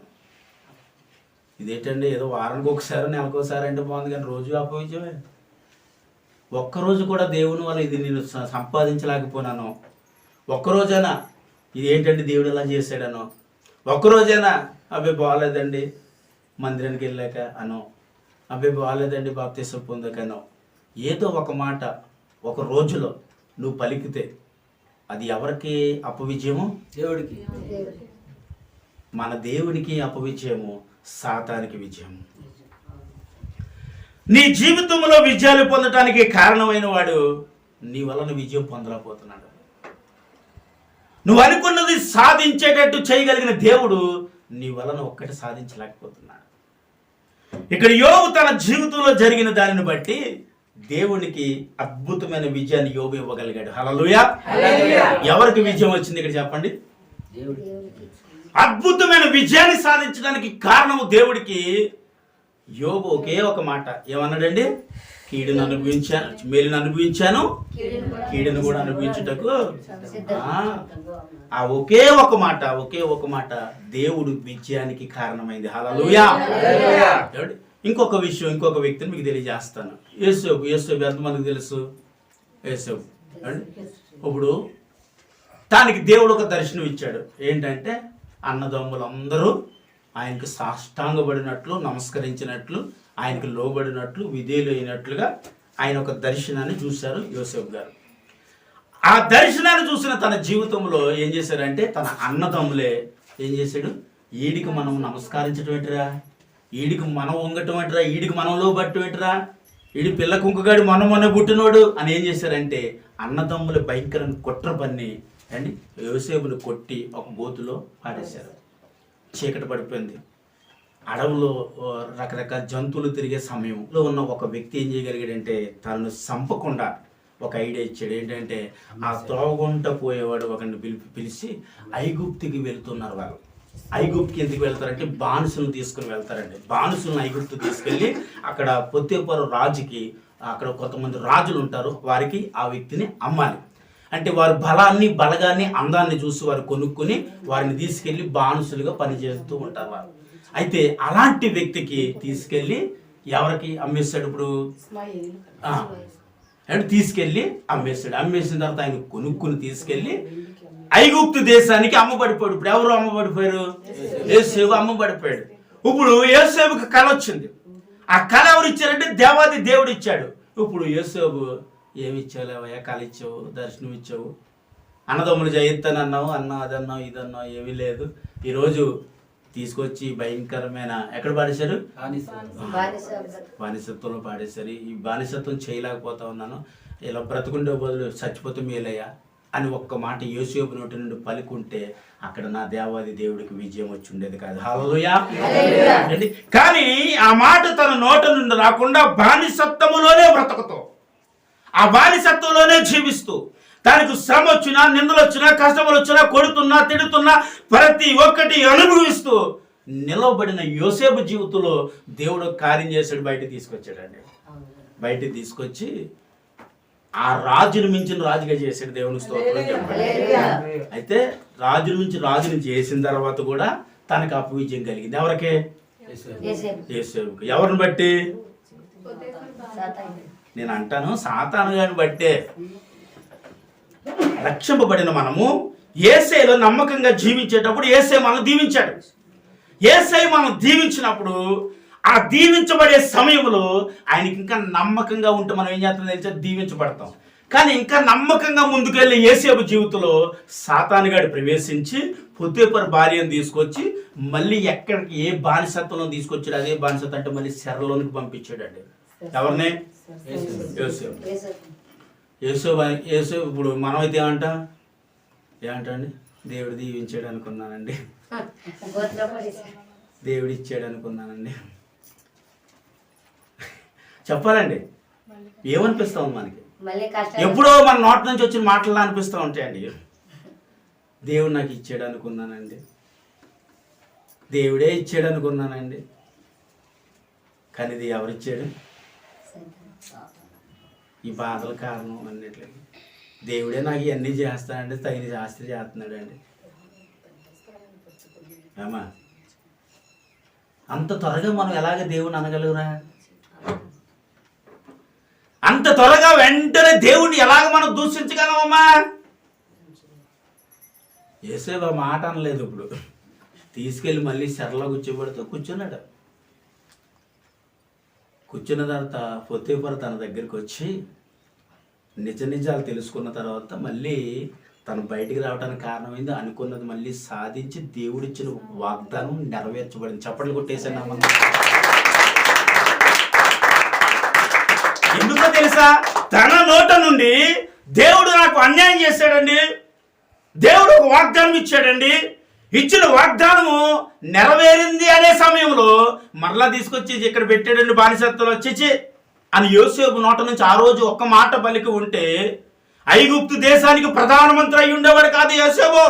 ఇదేంటండి ఏదో వారానికి ఒకసారి నెలకోసారి అంటే బాగుంది, కానీ రోజు అపవిజయమే. ఒక్కరోజు కూడా దేవుని వల్ల ఇది నేను సంపాదించలేకపోయినాను, ఒక్కరోజైనా ఇది ఏంటంటే దేవుడు ఎలా చేశాడనో, ఒక్కరోజైనా అవి బాగాలేదండి మందిరానికి వెళ్ళాక అనో, అబ్బాయి బాగాలేదండి బాప్తిసం పొందకనో, ఏదో ఒక మాట ఒక రోజులో నువ్వు పలికితే అది ఎవరికి అపవిజయము? దేవుడికి. మన దేవునికి అపవిజయము, సాతానికి విజయము. నీ జీవితంలో విజయాలు పొందడానికి కారణమైన వాడు నీ వలన విజయం పొందలేకపోతున్నాడు. నువ్వు అనుకున్నది సాధించేటట్టు చేయగలిగిన దేవుడు నీ వలన ఒక్కటి సాధించలేకపోతున్నాడు. ఇక్కడ యోబు తన జీవితంలో జరిగిన దానిని బట్టి దేవునికి అద్భుతమైన విజయాన్ని యోబు ఇవ్వగలిగాడు. హల్లెలూయా. ఎవరికి విజయం వచ్చింది ఇక్కడ చెప్పండి? అద్భుతమైన విజయాన్ని సాధించడానికి కారణము దేవుడికి. యోబు ఒకే ఒక మాట ఏమన్నాడండి? కీడును అనుభవించాను, మేలును అనుభవించాను, కీడును కూడా అనుభవించుటకు. ఆ ఒకే ఒక మాట దేవుడు విజయానికి కారణమైంది. హల్లెలూయా. ఇంకొక వ్యక్తిని మీకు తెలియజేస్తాను. యేసోబు ఎంతమందికి తెలుసు? యేసోబు ఇప్పుడు దానికి దేవుడు ఒక దర్శనం ఇచ్చాడు. ఏంటంటే అన్నదమ్ములందరూ ఆయనకు సాష్టాంగపడినట్లు, నమస్కరించినట్లు, ఆయనకు లోబడినట్లు, విధేయులు అయినట్లుగా ఆయన ఒక దర్శనాన్ని చూశారు యోసేపు గారు. ఆ దర్శనాన్ని చూసిన తన జీవితంలో ఏం చేశారంటే తన అన్నదమ్ములే ఏం చేశాడు? ఈడికి మనం నమస్కరించడం ఏంటిరా, ఈడికి మనం వంగటం ఏంటిరా, ఈడికి మనం లోబట్టం ఏంటిరా, ఈడి పిల్ల కుంకుగాడి మొన్న పుట్టినోడు అని ఏం చేశారంటే అన్నదమ్ములు భయంకరమైన కుట్ర పన్ని అండి యోసేపుని కొట్టి ఒక గోతులో పాడేశారు. చీకటి పడిపోయింది. అడవులో రకరకాల జంతువులు తిరిగే సమయంలో ఉన్న ఒక వ్యక్తి ఏం చేయగలిగాడంటే తనను చంపకుండా ఒక ఐడియా ఇచ్చాడు. ఏంటంటే ఆ త్రోవగుంట పోయేవాడు ఒకరిని పిలిచి ఐగుప్తికి వెళ్తున్నారు. వాళ్ళు ఐగుప్తికి ఎందుకు వెళ్తారంటే బానిసలను తీసుకుని వెళ్తారండి. బానిసలను ఐగుప్తు తీసుకెళ్ళి అక్కడ పొత్తేపరు రాజుకి, అక్కడ కొంతమంది రాజులు ఉంటారు, వారికి ఆ వ్యక్తిని అమ్మాలి. అంటే వారి బలగాన్ని అందాన్ని చూసి వారు కొనుక్కొని వారిని తీసుకెళ్ళి బానిసలుగా పనిచేస్తూ ఉంటారు వారు. అయితే అలాంటి వ్యక్తికి తీసుకెళ్ళి ఎవరికి అమ్మేస్తాడు? ఇప్పుడు తీసుకెళ్ళి అమ్మేస్తాడు. అమ్మేసిన తర్వాత ఆయన కొనుక్కుని తీసుకెళ్ళి ఐగుప్తు దేశానికి అమ్మబడిపోయాడు. ఇప్పుడు ఎవరు అమ్మబడిపోయారు? యోసేపు అమ్మబడిపోయాడు. ఇప్పుడు యోసేపుకి కళ వచ్చింది. ఆ కళ ఎవరు ఇచ్చారంటే దేవాది దేవుడు ఇచ్చాడు. ఇప్పుడు యోసేపు ఏమి ఇచ్చావులేవయ్యా, కళ ఇచ్చావు, దర్శనం ఇచ్చావు, అన్నదమ్ములు జయిస్తానన్నావు, అదన్నావు ఇదన్నావు, ఏమీ లేదు. ఈరోజు తీసుకొచ్చి భయంకరమైన ఎక్కడ పాడేశారు? బానిసత్వంలో పాడేశారు. ఈ బానిసత్వం చేయలేకపోతా ఉన్నాను, ఇలా బ్రతుకుండే బదులు చచ్చిపోతే మేలయ్యా అని ఒక్క మాట యోసేపు నోటి నుండి పలుకుంటే అక్కడ నా దేవాది దేవుడికి విజయం వచ్చి ఉండేది కాదు. హల్లెలూయా. కానీ ఆ మాట తన నోట నుండి రాకుండా బానిసత్వములోనే బ్రతుకుతూ, ఆ బానిసత్వంలోనే జీవిస్తూ, దానికి శ్రమ వచ్చినా, నిందలు వచ్చినా, కష్టములు వచ్చినా, కొడుతున్నా, తిడుతున్నా, ప్రతి ఒక్కటి అనుభవిస్తూ నిలవబడిన యోసేపు జీవితంలో దేవుడు కార్యం చేశాడు. బయటికి తీసుకొచ్చాడండి. బయటికి తీసుకొచ్చి ఆ రాజును మించిన రాజుగా చేశాడు. దేవుని స్తోత్రం చెప్పండి. అయితే రాజును మించి రాజుని చేసిన తర్వాత కూడా తనకు అపవిజయం కలిగింది. ఎవరికే? యోసేపుకి. ఎవరిని బట్టి? నేను అంటాను సాతాను గారిని బట్టే. రక్షింపబడిన మనము యేసేలో నమ్మకంగా జీవించేటప్పుడు యేసే మనం దీవించాడు. యేసే మనం దీవించినప్పుడు ఆ దీవించబడే సమయంలో ఆయనకి ఇంకా నమ్మకంగా ఉంటే మనం ఏం చేస్తాం తెలిసే? దీవించబడతాం. కానీ ఇంకా నమ్మకంగా ముందుకెళ్ళి యేసేపు జీవితంలో సాతానుగాడు ప్రవేశించి పొత్తేపరు భార్యను తీసుకొచ్చి మళ్ళీ ఎక్కడికి ఏ బానిసత్వంలో తీసుకొచ్చాడు, అదే బానిసత్వం అంటే మళ్ళీ శరలోనికి పంపించాడండి. ఎవరిని? యోసేపు. యోసేపు ఇప్పుడు మనమైతే ఏమంటండి? దేవుడు దీవించాడు అనుకున్నానండి, దేవుడు ఇచ్చాడు అనుకున్నానండి. చెప్పాలండి, ఏమనిపిస్తాం మనకి? ఎప్పుడో మన నోటి నుంచి వచ్చిన మాటలు అనిపిస్తూ ఉంటాయండి. దేవుడు నాకు ఇచ్చాడు అనుకున్నానండి, దేవుడే ఇచ్చాడు అనుకున్నానండి. కానీ ఇది ఎవరిచ్చాడు? ఈ బాధల కారణం అన్నిటికి దేవుడే నాకు ఇవన్నీ చేస్తానండి, తగిన శాస్త్రి చేస్తున్నాడు అండి. ఏమా అంత త్వరగా మనం ఎలాగ దేవుని అనగలుగురా? అంత త్వరగా వెంటనే దేవుణ్ణి ఎలాగ మనం దూషించగలమమ్మా? యేసేపు ఆ మాట అనలేదు. ఇప్పుడు తీసుకెళ్ళి మళ్ళీ శరలో కూర్చోబెడుతూ కూర్చున్నాడు. కూర్చున్న తర్వాత పొత్తేపర తన దగ్గరికి వచ్చి నిజాలు తెలుసుకున్న తర్వాత మళ్ళీ తను బయటికి రావడానికి కారణమైంది, అనుకున్నది మళ్ళీ సాధించి దేవుడిచ్చిన వాగ్దానం నెరవేర్చబడింది. చప్పట్లు కొట్టేసాను. ఎందుకో తెలుసా? తన నోట నుండి దేవుడు నాకు అన్యాయం చేశాడండి, దేవుడు ఒక వాగ్దానం ఇచ్చాడండి, ఇచ్చిన వాగ్దానము నెరవేరింది అనే సమయంలో మరలా తీసుకొచ్చి ఇక్కడ పెట్టాడండి బానిసత్వంలో వచ్చేసి అని యోసేపు నోట నుంచి ఆ రోజు ఒక్క మాట పలికి ఉంటే ఐగుప్తు దేశానికి ప్రధానమంత్రి అయి ఉండేవాడు కాదు యోసేపు.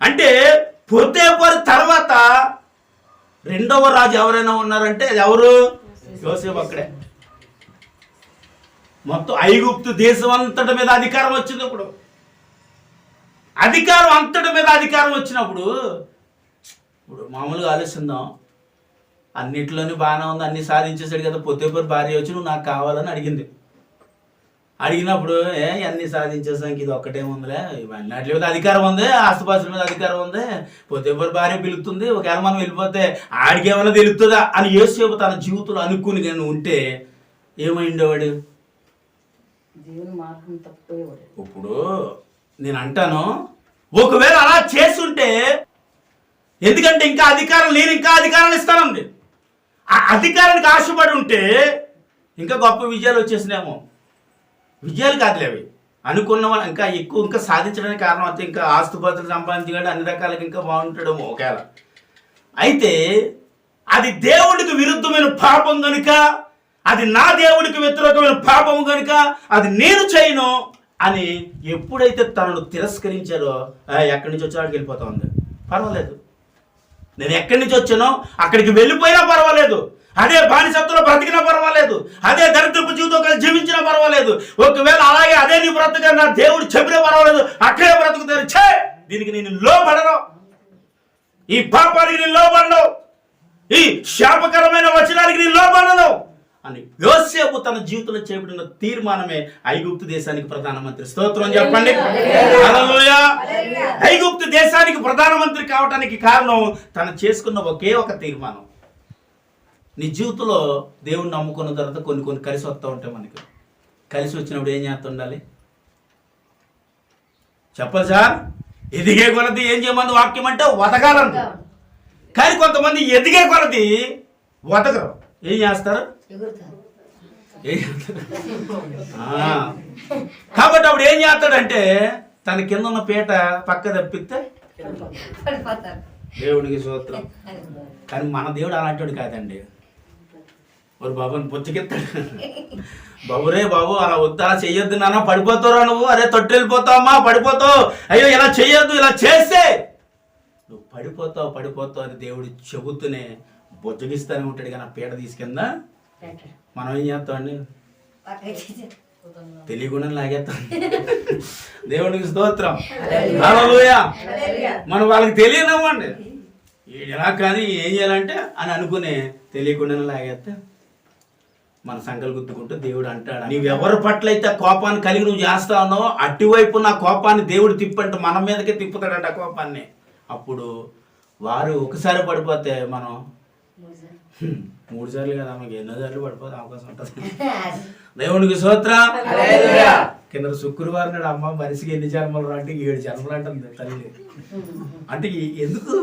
అంటే పొత్తేపరు తర్వాత రెండవ రాజు ఎవరైనా ఉన్నారంటే ఎవరు? యోసేపు. అక్కడే మొత్తం ఐగుప్తు దేశం అంతటి మీద అధికారం వచ్చింది. ఇప్పుడు అధికారం అంతటి మీద అధికారం వచ్చినప్పుడు ఇప్పుడు మామూలుగా ఆలోచిద్దాం, అన్నిట్లోనే బాగానే ఉంది, అన్ని సాధించేసాడు కదా. పొత్తేపరు భార్య వచ్చి నువ్వు నాకు కావాలని అడిగింది. అడిగినప్పుడు అన్ని సాధించేసాక ఇది ఒక్కటే ఉందిలే, ఇవన్నీ అట్ల మీద అధికారం ఉంది, ఆస్తుపాస్తుల మీద అధికారం ఉంది, పొత్తేపరు భార్య పిలుస్తుంది, ఒకవేళ మనం వెళ్ళిపోతే ఆడికేమైనా తెలుస్తుందా అని యోసేపు తన జీవితంలో అనుకుని కానీ ఉంటే ఏమై ఉండేవాడు? ఇప్పుడు నేను అంటాను, ఒకవేళ అలా చేస్తుంటే, ఎందుకంటే ఇంకా అధికారం నేను ఇంకా అధికారాలు ఇస్తానండి, ఆ అధికారానికి ఆశపడి ఉంటే ఇంకా గొప్ప విజయాలు వచ్చేసినాయేమో. విజయాలు కాదులే అవి, అనుకున్న వాళ్ళు ఇంకా ఎక్కువ ఇంకా సాధించడానికి కారణం అయితే ఇంకా ఆస్తుపాస్తులు సంపాదించగానే అన్ని రకాలకి ఇంకా బాగుంటాడేమో ఒకవేళ. అయితే అది దేవుడికి విరుద్ధమైన పాపం కనుక, అది నా దేవుడికి వ్యతిరేకమైన పాపం కనుక అది నేను చేయను అని ఎప్పుడైతే తనను తిరస్కరించారో, ఎక్కడి నుంచి వచ్చా అక్కడికి వెళ్ళిపోతా ఉంది, పర్వాలేదు, నేను ఎక్కడి నుంచి వచ్చానో అక్కడికి వెళ్ళిపోయినా పర్వాలేదు, అదే బానిసత్వంలో బ్రతికినా పర్వాలేదు, అదే దరిద్రపు జీవితం జీవించినా పర్వాలేదు, ఒకవేళ అలాగే అదే నీ బ్రతుగా నా దేవుడు చెప్పినా పర్వాలేదు, అక్కడే బ్రతుకుతారు. ఛే, దీనికి నేను లోబడను, ఈ పాపానికి నేను లోబడను, ఈ శాపకరమైన వచనానికి నేను లోబడను అని యోసేపు తన జీవితంలో చేపట్టిన తీర్మానమే ఐగుప్తు దేశానికి ప్రధానమంత్రి. స్తోత్రం చెప్పండి. హల్లెలూయా. ఐగుప్తు దేశానికి ప్రధానమంత్రి కావడానికి కారణం తను చేసుకున్న ఒకే ఒక తీర్మానం. నీ జీవితంలో దేవుణ్ణి నమ్ముకున్న తర్వాత కొన్ని కలిసి వస్తూ ఉంటాయి. మనకి కలిసి వచ్చినప్పుడు ఏం చేస్తూ ఉండాలి చెప్పాలి సార్? ఎదిగే కొలది ఏం చేయమంది వాక్యం అంటే వదగాలంది. కానీ కొంతమంది ఎదిగే కొలది వదగరు. ఏం చేస్తారు? కాబట్టి అప్పుడు ఏం చేస్తాడంటే తన కింద ఉన్న పీట పక్క తప్పిస్తే దేవుడికి స్తోత్రం. కానీ మన దేవుడు అలాంటి కాదండి. ఒక బాబుని పుచ్చకెత్తాడు, బాబురే బాబు అలా వద్దు, అలా చెయ్యొద్దు నాన్న, పడిపోతారా నువ్వు, అరే తొట్టు వెళ్ళిపోతావమ్మా, పడిపోతావు, అయ్యో ఇలా చెయ్యొద్దు, ఇలా చేస్తే నువ్వు పడిపోతావు అని దేవుడు చెబుతూనే బొజ్జగిస్తూనే ఉంటాడు. కానీ ఆ పీట తీసుకెందా మనం ఏం చేస్తామండి? తెలియకుండా లాగేస్తాం. దేవుడికి స్తోత్రం. హల్లెలూయా. మనం వాళ్ళకి తెలియనివ్వండి, ఇలా కానీ ఏం చేయాలంటే అని అనుకునే తెలియకుండానే లాగేస్తే మన సంకలు గుర్తుకుంటూ దేవుడు అంటాడు, నీవెవరి పట్ల అయితే కోపాన్ని కలిగి నువ్వు చేస్తా ఉన్నావో అటువైపు నా కోపాన్ని దేవుడు తిప్పంటే మన మీదకే తిప్పుతాడంట ఆ కోపాన్ని. అప్పుడు వారు ఒకసారి పడిపోతే మనం 3 సార్లు కదా, మనకి ఎన్నో సార్లు పడిపోతే అవకాశం ఉంటుంది. దేవునికి స్తోత్రం. కింద శుక్రవారం నాడు అమ్మ మనిషికి ఎన్ని జన్మలు అంటే 7 జన్మలు అంటుంది తల్లి. అంటే ఎందుకు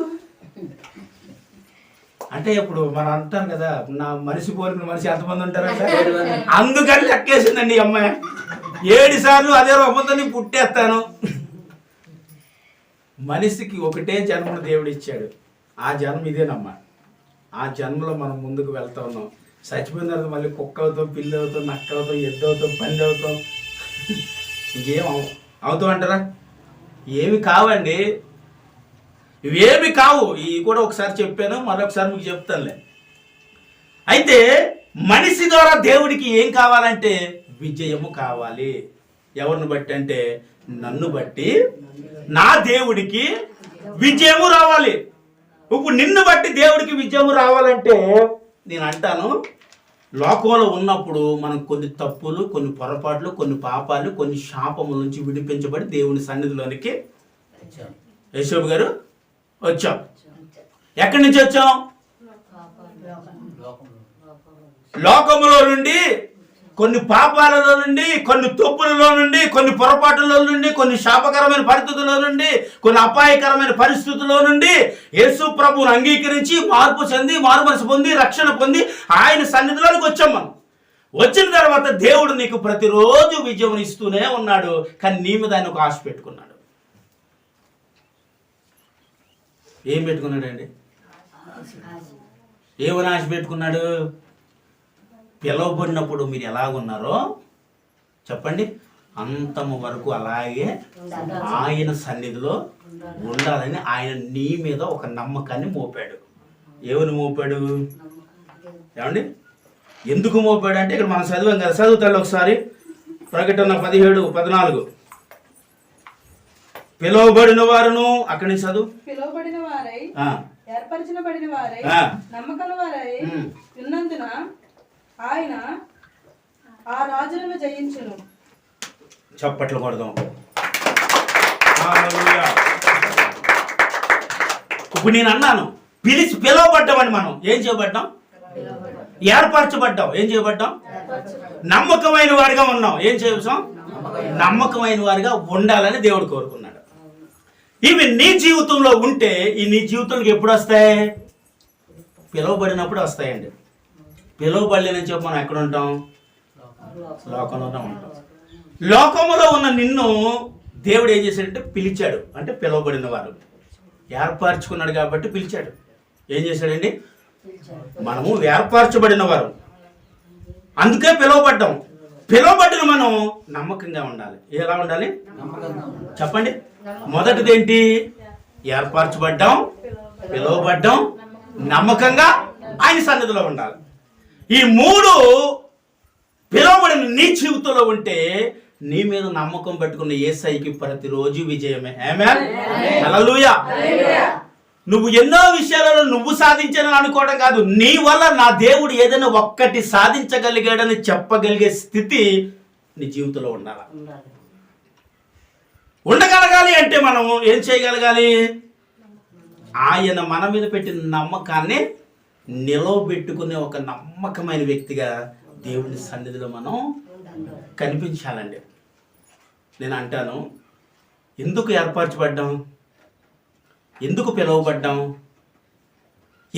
అంటే ఇప్పుడు మనం అంటాం కదా, నా మనిషి కోరిన మనిషి ఎంతమంది ఉంటారంట, అందుకని లెక్కేసిందండి ఈ అమ్మాయి. 7 సార్లు అదే రూపంతో పుట్టేస్తాను. మనిషికి ఒకటే జన్మను దేవుడు ఇచ్చాడు, ఆ జన్మ ఇదేనమ్మా. ఆ జన్మలో మనం ముందుకు వెళ్తా ఉన్నాం. చచ్చిపోయిన తర్వాత మళ్ళీ కుక్క అవుతాం, పిల్లి అవుతాం, నక్క అవుతాం, ఎద్దు అవుతాం, పంది అవుతాం, ఇంకేం అవుతాం అంటారా? ఏమి కావండి, ఇవేమి కావు. ఇవి కూడా ఒకసారి చెప్పాను, మరొకసారి మీకు చెప్తానులే. అయితే మనిషి ద్వారా దేవుడికి ఏం కావాలంటే విజయము కావాలి. ఎవరిని బట్టి అంటే నన్ను బట్టి నా దేవుడికి విజయము రావాలి. ఇప్పుడు నిన్ను బట్టి దేవుడికి విజయము రావాలంటే నేను అంటాను, లోకంలో ఉన్నప్పుడు మనం కొన్ని తప్పులు, కొన్ని పొరపాట్లు, కొన్ని పాపాలు, కొన్ని శాపముల నుంచి విడిపించబడి దేవుని సన్నిధిలోనికి యేషోబు గారు వచ్చాం. ఎక్కడి నుంచి వచ్చాం? లోకములో నుండి, కొన్ని పాపాలలో నుండి, కొన్ని తప్పులలో నుండి, కొన్ని పొరపాటుల నుండి, కొన్ని శాపకరమైన పరిస్థితుల్లో నుండి, కొన్ని అపాయకరమైన పరిస్థితుల్లో నుండి యేసు ప్రభువును అంగీకరించి మార్పు చెంది, మారుమనసు పొంది, రక్షణ పొంది ఆయన సన్నిధిలోనికి వచ్చాం. మనం వచ్చిన తర్వాత దేవుడు నీకు ప్రతిరోజు విజయం ఇస్తూనే ఉన్నాడు. కానీ నీ మీద ఆయన ఒక ఆశ పెట్టుకున్నాడు. ఏం పెట్టుకున్నాడండి? ఏమని ఆశ పెట్టుకున్నాడు? పిలవబడినప్పుడు మీరు ఎలాగున్నారో చెప్పండి, అంతము వరకు అలాగే ఆయన సన్నిధిలో ఉండాలని ఆయన నీ మీద ఒక నమ్మకాన్ని మోపాడు. ఏమని మోపాడు? ఏమండి, ఎందుకు మోపాడు అంటే ఇక్కడ మనం చదివాం కదా, చదువుతాడు ఒకసారి. ప్రకటన 17:14. పిలువబడిన వారును, అక్కడి నుంచి చదువు. పిలువబడిన వారై, ఏర్పరచబడిన వారై, నమ్మకం వారై ఉన్నందున ఆయన ఆ రాజులను జయించును. చప్పట్లు కొడదాం. ఇప్పుడు నేను అన్నాను, పిలువబడ్డామని మనం ఏం చేయబడ్డాం? ఏర్పరచబడ్డాం. ఏం చేయబడ్డాం? నమ్మకమైన వారిగా ఉన్నాం. ఏం చేసాం? నమ్మకమైన వారిగా ఉండాలని దేవుడు కోరుకున్నాడు. ఇవి నీ జీవితంలో ఉంటే ఈ నీ జీవితంలోకి ఎప్పుడు వస్తాయి? పిలువబడినప్పుడు వస్తాయండి. పిలువబడలేనని చెప్పి మనం ఎక్కడ ఉంటాం? లోకంలోనే ఉంటాం. లోకంలో ఉన్న నిన్ను దేవుడు ఏం చేశాడంటే పిలిచాడు. అంటే పిలువబడిన వారు ఏర్పరచుకున్నాడు కాబట్టి పిలిచాడు. ఏం చేశాడండి? మనము ఏర్పరచబడిన వారు, అందుకే పిలువబడ్డాం. పిలువబడిన మనం నమ్మకంగా ఉండాలి. ఎలా ఉండాలి చెప్పండి? మొదటిది ఏంటి? ఏర్పరచబడ్డాం, పిలువబడ్డాం, నమ్మకంగా ఆయన సన్నిధిలో ఉండాలి. ఈ మూడు పిలువబడిన నీ జీవితంలో ఉంటే నీ మీద నమ్మకం పెట్టుకున్న యేసయ్యకి ప్రతిరోజు విజయమే. ఆమేన్, హల్లెలూయా. నువ్వు ఎన్నో విషయాలలో నువ్వు సాధించాలని అనుకోవడం కాదు, నీ వల్ల నా దేవుడు ఏదైనా ఒక్కటి సాధించగలిగాడని చెప్పగలిగే స్థితి నీ జీవితంలో ఉండాలి. ఉండగలగాలి అంటే మనం ఏం చేయగలగాలి? ఆయన మన మీద పెట్టిన నమ్మకాన్ని నిలవబెట్టుకునే ఒక నమ్మకమైన వ్యక్తిగా దేవుని సన్నిధిలో మనం కనిపించాలండి. నేను అంటాను, ఎందుకు ఏర్పరచబడ్డాం? ఎందుకు పిలువబడ్డాం?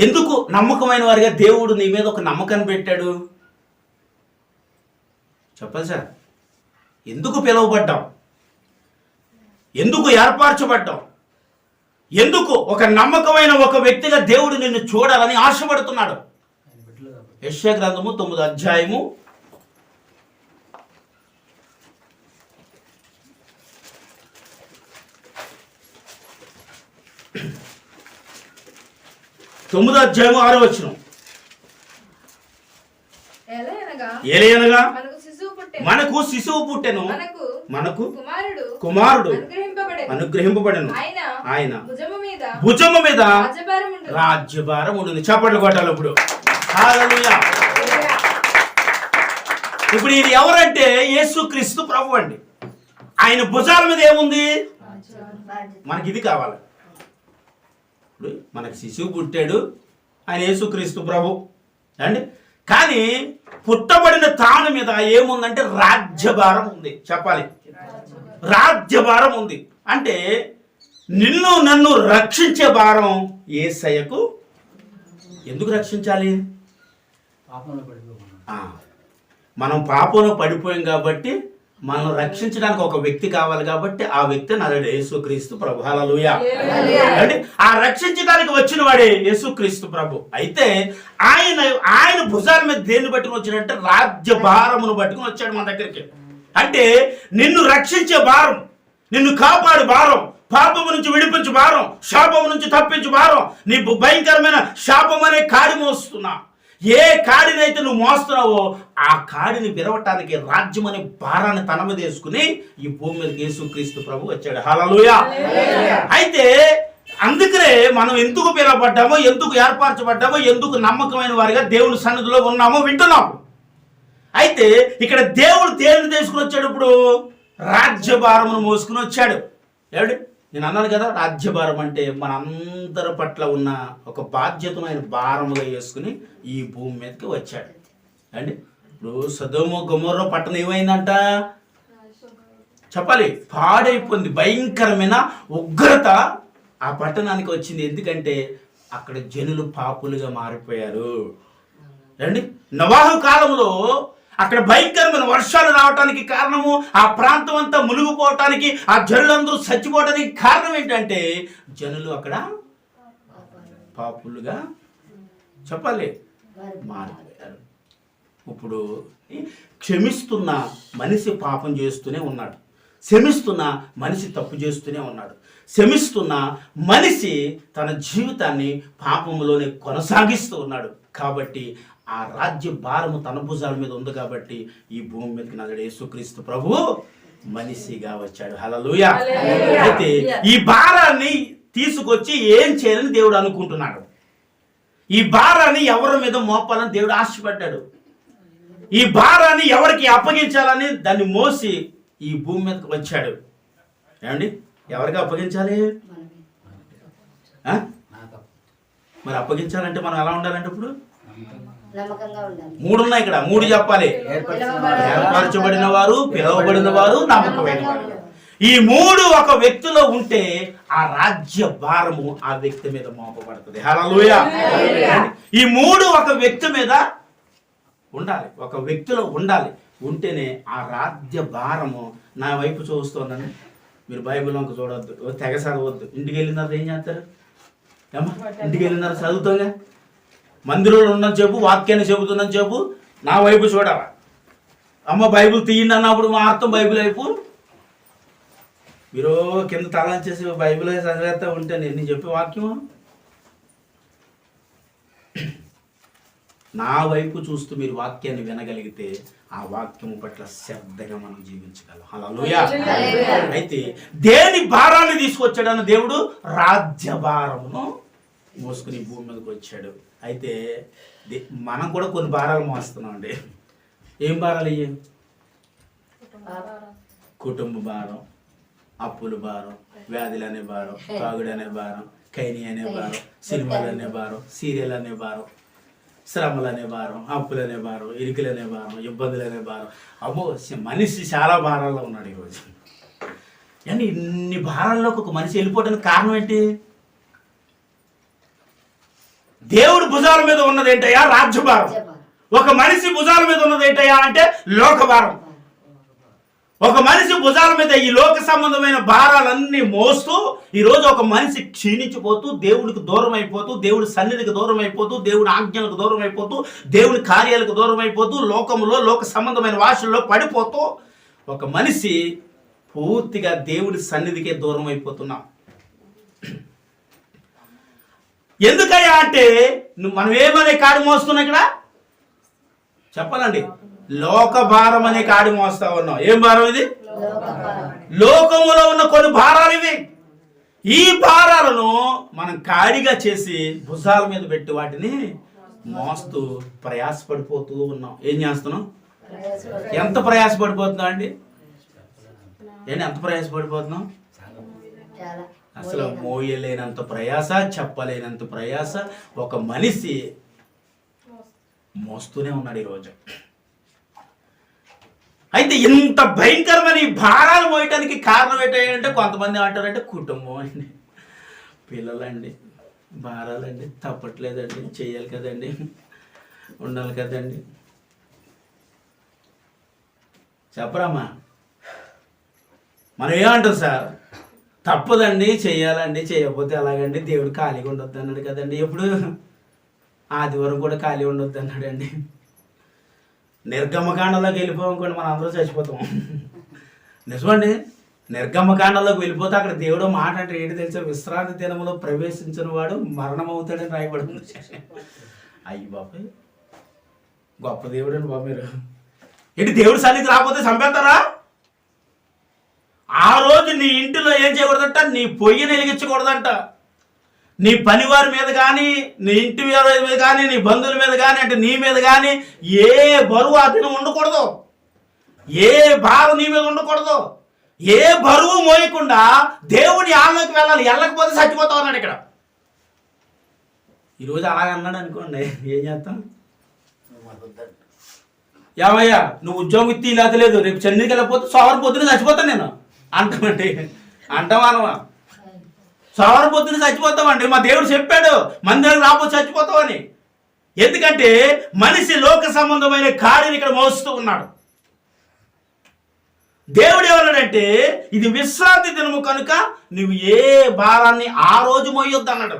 ఎందుకు నమ్మకమైన వారిగా దేవుడు నీ మీద ఒక నమ్మకాన్ని పెట్టాడు? చెప్పండి సార్. ఎందుకు పిలువబడ్డాం? ఎందుకు ఏర్పరచబడ్డాం? ఎందుకు ఒక నమ్మకమైన ఒక వ్యక్తిగా దేవుడు నిన్ను చూడాలని ఆశపడుతున్నాడు? యెషయా గ్రంథము 9వ అధ్యాయము 6వ వచనం. ఏలయనగా మనకు శిశువు పుట్టెను, మనకు కుమారుడు అనుగ్రహింపబడెను, ఆయన భుజము మీద రాజ్యభారం ఉంటుంది. చప్పట్లు కొట్టాలి ఇప్పుడు. హల్లెలూయా. ఇప్పుడు ఇది ఎవరంటే యేసుక్రీస్తు ప్రభు అండి. ఆయన భుజాల మీద ఏముంది? మనకి ఇది కావాలి. మనకి శిశువు పుట్టాడు, ఆయన యేసుక్రీస్తు ప్రభు అండి. కానీ పుట్టబడిన తాను మీద ఏముందంటే రాజ్యభారం ఉంది. చెప్పాలి, రాజ్యభారం ఉంది. అంటే నిన్ను నన్ను రక్షించే భారం యేసయ్యకు. ఎందుకు రక్షించాలి? మనం పాపంలో పడిపోయాం కాబట్టి మనం రక్షించడానికి ఒక వ్యక్తి కావాలి కాబట్టి ఆ వ్యక్తి నరుడు యేసుక్రీస్తు ప్రభు. హల్లెలూయా. ఆ రక్షించడానికి వచ్చిన వాడే యేసుక్రీస్తు ప్రభు. అయితే ఆయన భుజాల మీద దేన్ని పట్టుకుని వచ్చాడంటే రాజ్య భారమును పట్టుకుని వచ్చాడు మన దగ్గరికి. అంటే నిన్ను రక్షించే భారం, నిన్ను కాపాడు భారం, పాపము నుంచి విడిపించు భారం, శాపము నుంచి తప్పించు భారం, నీ భయంకరమైన శాపం అనే కాడి మోస్తున్నా. ఏ కాడినైతే నువ్వు మోస్తున్నావో ఆ కాడిని విరవటానికి రాజ్యం అనే భారాన్ని తన మీద వేసుకుని ఈ భూమి మీదకి యేసుక్రీస్తు ప్రభు వచ్చాడు. హల్లెలూయా. అయితే అందుకనే మనం ఎందుకు పిలువబడ్డామో, ఎందుకు ఏర్పరచబడ్డామో, ఎందుకు నమ్మకమైన వారిగా దేవుని సన్నిధిలో ఉన్నామో వింటున్నాము. అయితే ఇక్కడ దేవుడు దేనిని తీసుకుని వచ్చాడు? ఇప్పుడు రాజ్యభారమును మోసుకుని వచ్చాడు. ఏమిటి నేను అన్నాను కదా, రాజ్యభారం అంటే మన అందరి పట్ల ఉన్న ఒక బాధ్యతను ఆయన భారముగా వేసుకుని ఈ భూమి మీదకి వచ్చాడు. అండి ఇప్పుడు సదోమ గొమొర్రా పట్టణం ఏమైందంట చెప్పాలి, పాడైపోయింది. భయంకరమైన ఉగ్రత ఆ పట్టణానికి వచ్చింది. ఎందుకంటే అక్కడ జనులు పాపులుగా మారిపోయారు. అండి నోవాహు కాలంలో అక్కడ భయంకరమైన వర్షాలు రావటానికి కారణము, ఆ ప్రాంతం అంతా మునిగిపోవటానికి, ఆ జనులందరూ చచ్చిపోవటానికి కారణం ఏంటంటే జనులు అక్కడ పాపులుగా చెప్పాలి మారిపోయారు. ఇప్పుడు క్షమిస్తున్న మనిషి పాపం చేస్తూనే ఉన్నాడు, క్షమిస్తున్న మనిషి తప్పు చేస్తూనే ఉన్నాడు, క్షమిస్తున్న మనిషి తన జీవితాన్ని పాపంలోనే కొనసాగిస్తూ ఉన్నాడు. కాబట్టి ఆ రాజ్య భారము తన భుజాల మీద ఉంది. కాబట్టి ఈ భూమి మీదకి నగడు యేసుక్రీస్తు ప్రభువు మనిషిగా వచ్చాడు. హల్లెలూయా. అయితే ఈ భారాన్ని తీసుకొచ్చి ఏం చేయాలని దేవుడు అనుకుంటున్నాడు. ఈ భారాన్ని ఎవరి మీద మోపాలని దేవుడు ఆశపడ్డాడు. ఈ భారాన్ని ఎవరికి అప్పగించాలని దాన్ని మోసి ఈ భూమి మీదకి వచ్చాడు. ఏమండి ఎవరికి అప్పగించాలి? మరి అప్పగించాలంటే మనం ఎలా ఉండాలంటే ఇప్పుడు మూడు ఉన్నాయి ఇక్కడ, మూడు చెప్పాలి. ఏర్పరచబడిన వారు, పిలువబడిన వారు, నమ్మకమైన వారు. ఈ మూడు ఒక వ్యక్తిలో ఉంటే ఆ రాజ్య భారము ఆ వ్యక్తి మీద మోపబడుతుంది. హల్లెలూయా. ఈ మూడు ఒక వ్యక్తి మీద ఉండాలి, ఒక వ్యక్తిలో ఉండాలి. ఉంటేనే ఆ రాజ్య భారము నా వైపు చూస్తుందండి. మీరు బైబిల్ వంక చూడవద్దు, తెగ చదవద్దు. ఇంటికి వెళ్ళిన తర్వాత ఏం చేస్తారు? ఏమా ఇంటికి వెళ్ళిన తర్వాత చదువుతాగా, మందిరంలో ఉన్నది చెప్పు, వాక్యాన్ని చెబుతుందని చెప్పు, నా వైపు చూడాలా. అమ్మ బైబిల్ తీయండి అన్నప్పుడు మా అర్థం బైబిల్ వైపు మీరు కింద తలంచేసి బైబిల్ చదివేస్తా ఉంటే నేను చెప్పే వాక్యం నా వైపు చూస్తూ మీరు వాక్యాన్ని వినగలిగితే ఆ వాక్యం పట్ల శ్రద్ధగా మనం జీవించగలం. హల్లెలూయా. అయితే దేని భారాన్ని తీసుకొచ్చాడన్న దేవుడు రాజ్య భారమును మోసుకుని భూమి మీదకి వచ్చాడు. అయితే మనం కూడా కొన్ని భారాలు మోస్తున్నాం అండి. ఏం భారాలు ఇవి? కుటుంబ భారం, అప్పుల భారం, వ్యాధులు అనే భారం, తాగుడు అనే భారం, కైని అనే భారం, సినిమాలు అనే భారం, సీరియల్ అనే భారం, శ్రమలు అనే భారం, అప్పులు అనే భారం, ఇరుకులు అనే భారం, ఇబ్బందులు అనే భారం. అబ్బో మనిషి చాలా భారాల్లో ఉన్నాడు ఈరోజు. కానీ ఇన్ని భారాల్లోకి ఒక మనిషి వెళ్ళిపోవడానికి కారణం ఏంటి? దేవుడి భుజాల మీద ఉన్నది ఏంటయ్యా? రాజ్యభారం. ఒక మనిషి భుజాల మీద ఉన్నది ఏంటయ్యా అంటే లోకభారం. ఒక మనిషి భుజాల మీద ఈ లోక సంబంధమైన భారాలన్నీ మోస్తూ ఈరోజు ఒక మనిషి క్షీణించిపోతూ, దేవుడికి దూరం అయిపోతూ, దేవుడి సన్నిధికి దూరం అయిపోతూ, దేవుడి ఆజ్ఞలకు దూరం అయిపోతూ, దేవుడి కార్యాలకు దూరం అయిపోతూ, లోకంలో లోక సంబంధమైన వాషల్లో పడిపోతూ ఒక మనిషి పూర్తిగా దేవుడి సన్నిధికే దూరం అయిపోతున్నాం. ఎందుకయ్యా అంటే మనం ఏమనే కాడి మోస్తున్నాం ఇక్కడ చెప్పాలండి. లోక భారం అనే కాడి మోస్తా ఉన్నాం. ఏం భారం ఇది? లోకములో ఉన్న కొన్ని భారాలు ఇవి. ఈ భారాలను మనం కాడిగా చేసి భుజాల మీద పెట్టి వాటిని మోస్తూ ప్రయాసపడిపోతూ ఉన్నాం. ఏం చేస్తున్నాం? ఎంత ప్రయాసపడిపోతున్నాం అండి? ఏంటి ఎంత ప్రయాసపడిపోతున్నాం? అసలు మోయలేనంత ప్రయాస, చెప్పలేనంత ప్రయాస ఒక మనిషి మోస్తూనే ఉన్నాడు ఈరోజు. అయితే ఇంత భయంకరమైన ఈ భారాలు మోయటానికి కారణం ఏంటంటే కొంతమంది అంటారంటే కుటుంబం అండి, పిల్లలండి, భారాలండి, తప్పట్లేదండి, చేయాలి కదండి, ఉండాలి కదండి. చెప్పరామ్మా, మనం ఏమంటాం సార్? తప్పదండి, చెయ్యాలండి, చేయకపోతే ఎలాగండి, దేవుడు ఖాళీగా ఉండొద్దు అన్నాడు కదండి. ఎప్పుడు? ఆదివారం కూడా ఖాళీ ఉండొద్దు అన్నాడండి. నిర్గమకాండంలోకి వెళ్ళిపోనుకోండి మనం అందరూ చచ్చిపోతాం. నిజమండి, నిర్గమకాండంలోకి వెళ్ళిపోతే అక్కడ దేవుడు మాట అంటే ఏంటి తెలుసా? విశ్రాంతి దినములో ప్రవేశించిన వాడు మరణం అవుతాడని రాయబడుతుంది. అయ్యి బాబాయ్, గొప్ప దేవుడు అండి బాబు మీరు. ఏంటి దేవుడి సన్నిధి రాకపోతే చంపేస్తారా? ఆ రోజు నీ ఇంటిలో ఏం చేయకూడదంట? నీ పొయ్యిని వెలిగించకూడదంట. నీ పనివారి మీద కానీ, నీ ఇంటి మీద కానీ, నీ బంధువుల మీద కానీ, అంటే నీ మీద కానీ ఏ బరువు ఆ దినం ఉండకూడదు. ఏ భారం నీ మీద ఉండకూడదు. ఏ బరువు మోయకుండా దేవుని ఆలోకి వెళ్ళాలి. వెళ్ళకపోతే చచ్చిపోతావు అన్నాడు ఇక్కడ. ఈరోజు అలాగ అన్నాడు అనుకోండి, ఏం చేస్తాం? ఏమయ్యా నువ్వు ఉద్యోగం తీయలేదు, రేపు చెన్నైకి వెళ్ళిపోతే సోమవారం పొద్దున చచ్చిపోతాను నేను అంటామండి. అంటామా? సోమవారం పొద్దున చచ్చిపోతామండి. మా దేవుడు చెప్పాడు మన దగ్గర రాకపోతే చచ్చిపోతామని. ఎందుకంటే మనిషి లోక సంబంధమైన కాడిని ఇక్కడ మోస్తూ ఉన్నాడు. దేవుడు ఏమన్నాడంటే ఇది విశ్రాంతి దినము కనుక నువ్వు ఏ భారాన్ని ఆ రోజు మోయొద్దు అన్నాడు.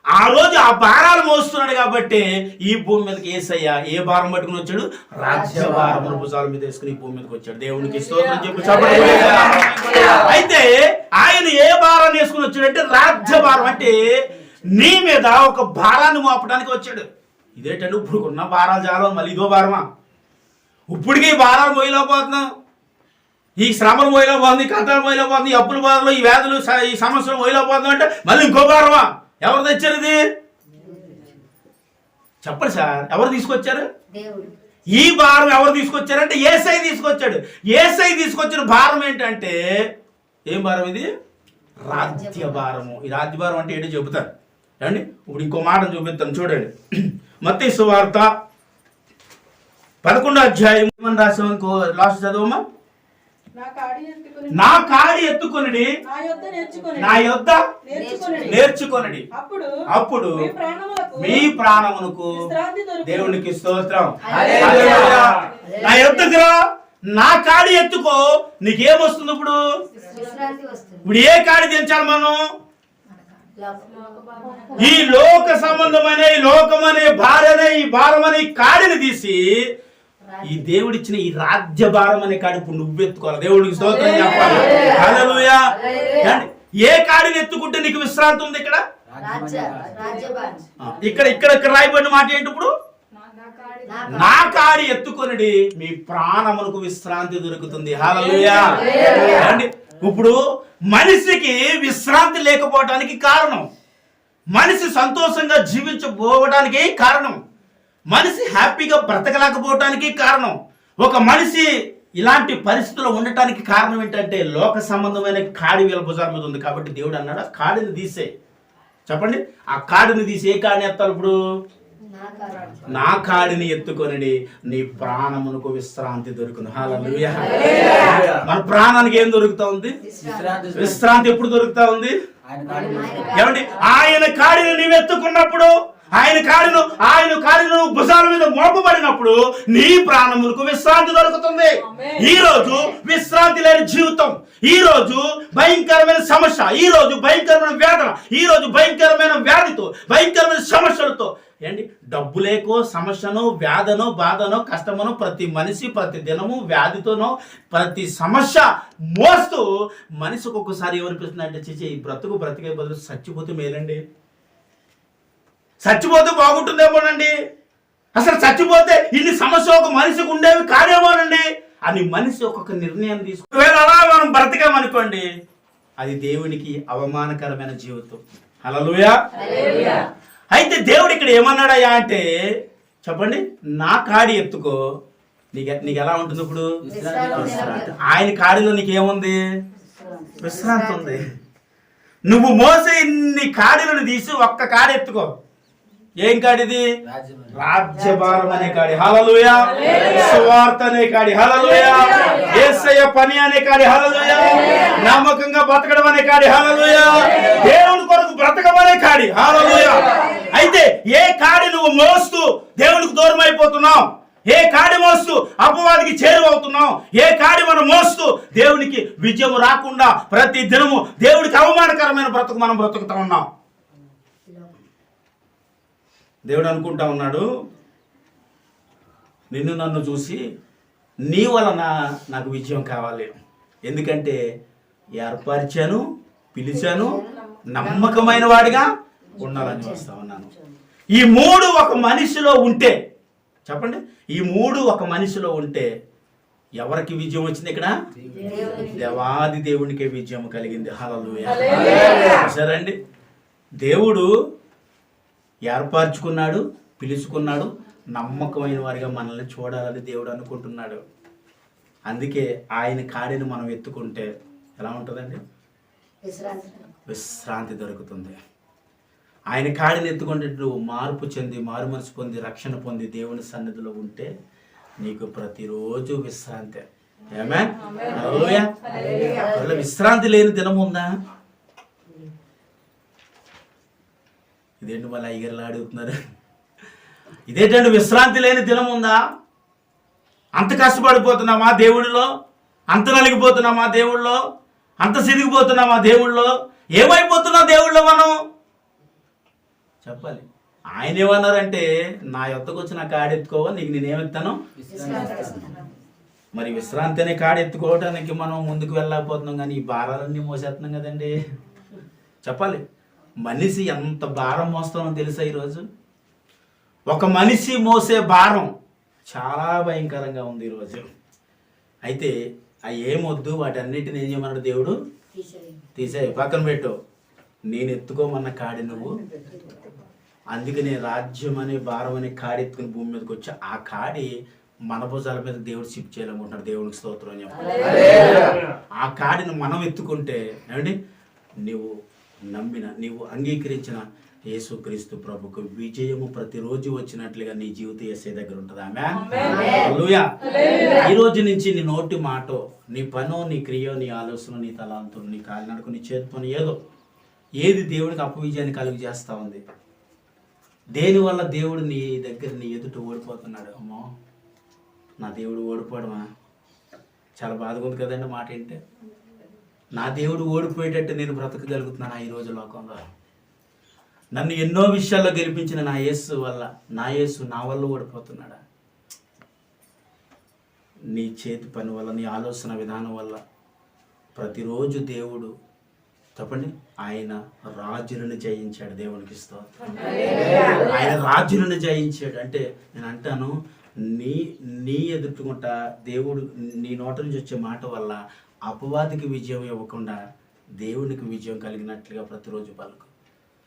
ఆ రోజు ఆ భారాలు మోస్తున్నాడు కాబట్టి ఈ భూమి మీదకి యేసయ్య ఏ భారం పట్టుకుని వచ్చాడు? రాజ్య భారం భుజాల మీద వేసుకుని ఈ భూమి మీదకి వచ్చాడు. దేవునికి స్తోత్రం చెప్పి చెప్పండి. అయితే ఆయన ఏ భారాన్ని వేసుకుని వచ్చాడంటే రాజ్య భారం, అంటే నీ మీద ఒక భారాన్ని మోపడానికి వచ్చాడు. ఇదేంటంటే ఇప్పుడు ఉన్న భారాలు చాలా, మళ్ళీ ఇదో భారమా? ఇప్పటికీ ఈ భారాలు మోయలేకపోతున్నాం. ఈ శ్రమలు మోయలేకపోతుంది, ఈ కథలు మోయలేకపోతుంది, ఈ అప్పుల బాధలు, ఈ వ్యాధులు, ఈ సమస్యలు మోయలేకపోతున్నాం అంటే మళ్ళీ ఇంకో భారమా? ఎవరు తెచ్చారు ఇది? చెప్పండి సార్, ఎవరు తీసుకొచ్చారు? ఈ భారం ఎవరు తీసుకొచ్చారంటే యేసై తీసుకొచ్చాడు. యేసై తీసుకొచ్చిన భారం ఏంటంటే ఏం భారం ఇది? రాజ్య భారము. ఈ రాజ్య భారం అంటే ఏంటో చెబుతారు అండి. ఇప్పుడు ఇంకో మాట చూపిస్తాను చూడండి. మత్తయి సువార్త 11వ అధ్యాయం రాసాం. ఇంకో లాస్ట్ చదవమ్మా. నా కాడి ఎత్తుకొనిడి నా యొద్ద నేర్చుకొనిడి, అప్పుడు మీ ప్రాణమునకు దేవునికి స్తోత్రం. నా యొద్దకు రా, నా కాడి ఎత్తుకో, నీకేమొస్తుంది? ఇప్పుడు ఇప్పుడు ఏ కాడి తెంచాలి మనం? ఈ లోక సంబంధమైన ఈ లోకమనే భారనే ఈ భారమనే ఈ కాడిని తీసి ఈ దేవుడిచ్చిన ఈ రాజ్య భారం అనే కాడి ఇప్పుడు నువ్వెత్తుకోవాలి. దేవుడికి స్తోత్రం చెప్పాలి. హల్లెలూయా. ఏ కాడిని ఎత్తుకుంటే నీకు విశ్రాంతి ఉంది? ఇక్కడ ఇక్కడ ఇక్కడ ఇక్కడ రాయబడిన మాట ఏంటి? ఇప్పుడు నా కాడి ఎత్తుకొనిడి మీ ప్రాణమునకు విశ్రాంతి దొరుకుతుంది. హల్లెలూయా. ఇప్పుడు మనిషికి విశ్రాంతి లేకపోవడానికి కారణం, మనిషి సంతోషంగా జీవించబోవడానికి కారణం, మనిషి హ్యాపీగా బ్రతకలేకపోవటానికి కారణం, ఒక మనిషి ఇలాంటి పరిస్థితుల్లో ఉండటానికి కారణం ఏంటంటే లోక సంబంధమైన కాడి వీళ్ళ భుజాల మీద ఉంది. కాబట్టి దేవుడు అన్నాడు ఆ కాడిని తీసే. చెప్పండి, ఆ కాడిని తీసి ఏ కాడిని ఎత్తాలి? ఇప్పుడు నా కాడిని ఎత్తుకొనిడి నీ ప్రాణమునకు విశ్రాంతి దొరుకును. హల్లెలూయా. మన ప్రాణానికి ఏం దొరుకుతా ఉంది? విశ్రాంతి ఎప్పుడు దొరుకుతా ఉంది? ఏమండి, ఆయన కాడిని నీవు ఎత్తుకున్నప్పుడు, ఆయన కాడిను భుజాల మీద మోపబడినప్పుడు నీ ప్రాణములకు విశ్రాంతి దొరుకుతుంది. ఈ రోజు విశ్రాంతి లేని జీవితం, ఈ రోజు భయంకరమైన సమస్య, ఈ రోజు భయంకరమైన వేదన, ఈ రోజు భయంకరమైన వ్యాధితో, భయంకరమైన సమస్యలతో, ఏంటి డబ్బు లేకో సమస్యను, వ్యాధనో, బాధనో, కష్టమనో, ప్రతి మనిషి ప్రతి దినము వ్యాధితోనో ప్రతి సమస్య మోస్తూ మనిషికి ఒక్కసారి ఏమనిపిస్తుంది అంటే చిచి ఈ బ్రతికే బదులు చచ్చిపోతే మేలండి, చచ్చిపోతే బాగుంటుందేమోనండి, అసలు చచ్చిపోతే ఇన్ని సమస్య ఒక మనిషికి ఉండేవి కాదేమోనండి అని మనిషి ఒక్కొక్క నిర్ణయం తీసుకుని అలా మనం బ్రతికామనుకోండి, అది దేవునికి అవమానకరమైన జీవితం. హల్లెలూయా. అయితే దేవుడు ఇక్కడ ఏమన్నాడయ్యా అంటే చెప్పండి, నా కాడి ఎత్తుకో, నీకు ఎలా ఉంటుంది? ఇప్పుడు ఆయన కాడిలో నీకేముంది? విశ్రాంతి ఉంది. నువ్వు మోసే ఇన్ని కాడిలను తీసి ఒక్క కాడి ఎత్తుకో. ఏం కాడిది? రాజ్యభారం అనే కాడి. హల్లెలూయా. సువార్త అనే కాడి. హల్లెలూయా. యేసయ్య పని అనే కాడి. హల్లెలూయా. నమ్మకంగా బ్రతకడం అనే కాడి. హల్లెలూయా. దేవుని కొరకు బ్రతకడం అనే కాడి. హల్లెలూయా. అయితే ఏ కాడి నువ్వు మోస్తూ దేవునికి దూరం అయిపోతున్నావు, ఏ కాడి మోస్తూ అపవాదికి చేరువవుతున్నావు, ఏ కాడి మనం మోస్తూ దేవునికి విజయం రాకుండా ప్రతి దినము దేవుడికి అవమానకరమైన బ్రతుకు మనం బ్రతుకుతా ఉన్నాం. దేవుడు అనుకుంటా ఉన్నాడు, నిన్ను నన్ను చూసి నీ వలన నాకు విజయం కావాలి, ఎందుకంటే ఏర్పరిచాను, పిలిచాను, నమ్మకమైన వాడిగా ఉండాలని చూస్తా ఉన్నాను. ఈ మూడు ఒక మనిషిలో ఉంటే చెప్పండి, ఈ మూడు ఒక మనిషిలో ఉంటే ఎవరికి విజయం వచ్చింది? ఇక్కడ దేవాది దేవునికే విజయం కలిగింది. హల్లెలూయా. సరే అండి, దేవుడు ఏర్పరచుకున్నాడు, పిలుచుకున్నాడు, నమ్మకమైన వారిగా మనల్ని చూడాలని దేవుడు అనుకుంటున్నాడు. అందుకే ఆయన కాడిని మనం ఎత్తుకుంటే ఎలా ఉంటుందండి? విశ్రాంతి దొరుకుతుంది. ఆయన కాడిని ఎత్తుకుంటే నువ్వు మార్పు చెంది, మారు మనసు పొంది, రక్షణ పొంది దేవుని సన్నిధిలో ఉంటే నీకు ప్రతిరోజు విశ్రాంతి. ఆమేన్. హల్లెలూయా. విశ్రాంతి లేని దినం ఉందా? ఇదేంటి మళ్ళీ అయ్యగారులు అడుగుతున్నారు? ఇదేంటండి విశ్రాంతి లేని దినం ఉందా? అంత కష్టపడిపోతున్నామా దేవుడిలో? అంత నలిగిపోతున్నామా దేవుళ్ళో? అంత సిదిగిపోతున్నామా దేవుళ్ళో? ఏమైపోతున్నాం దేవుళ్ళో మనం? చెప్పాలి. ఆయన ఏమన్నారంటే, నా యొద్దకు వచ్చి నా కాడెత్తుకోవా, నీకు నేనేమెత్తాను? మరి విశ్రాంతి అనే కాడెత్తుకోవడానికి మనం ముందుకు వెళ్ళకపోతున్నాం, కానీ ఈ భారాలన్నీ మోసేస్తున్నాం కదండి. చెప్పాలి. మనిషి ఎంత భారం మోస్తామో తెలుసా? ఈరోజు ఒక మనిషి మోసే భారం చాలా భయంకరంగా ఉంది ఈరోజు. అయితే అవి ఏమొద్దు, వాటన్నిటిని ఏం చేయమన్నాడు దేవుడు? తీసేయి, పక్కన పెట్టు. నేను ఎత్తుకోమన్న కాడి నువ్వు. అందుకనే రాజ్యం అనే భారం అనే కాడి ఎత్తుకుని భూమి మీదకి వచ్చి ఆ కాడి మన భుజాల మీద దేవుడు షిఫ్ట్ చేయాలనుకుంటున్నాడు. దేవునికి స్తోత్రం అని చెప్పాలి. ఆ కాడిని మనం ఎత్తుకుంటే ఏమండి, నీవు నమ్మిన, నీవు అంగీకరించిన యేసుక్రీస్తు ప్రభుకు విజయము ప్రతిరోజు వచ్చినట్లుగా నీ జీవితం యేసే దగ్గర ఉంటుంది. ఆమేన్. హల్లెలూయా. ఈ రోజు నుంచి నీ నోటి మాటో, నీ పనో, నీ క్రియో, నీ ఆలోచన, నీ తలాంతులు, నీ కాలినడక, నీ చేతి పని ఏది దేవుడికి అపవిజయాన్ని కలుగు చేస్తా ఉంది? దేనివల్ల దేవుడు నీ దగ్గర నీ ఎదుట ఓడిపోతున్నాడు? అమ్మో, నా దేవుడు ఓడిపోవడమా? చాలా బాధగా ఉంది కదండి మాట ఏంటే. నా దేవుడు ఓడిపోయేటట్టు నేను బ్రతకగలుగుతున్నాను ఈ రోజు లోకంలో. నన్ను ఎన్నో విషయాల్లో గెలిపించిన నా యేసు వల్ల, నా యేసు నా వల్ల ఓడిపోతున్నాడా? నీ చేతి పని వల్ల, నీ ఆలోచన విధానం వల్ల ప్రతిరోజు దేవుడు చెప్పండి, ఆయన రాజులను జయించాడు. దేవునికి స్తోత్రం. ఆయన రాజులను జయించాడు. అంటే నేను అంటాను, నీ ఎదుర్కొంటా దేవుడు నీ నోట నుంచి వచ్చే మాట వల్ల అపవాదికి విజయం ఇవ్వకుండా దేవునికి విజయం కలిగినట్లుగా ప్రతిరోజు పలుకు.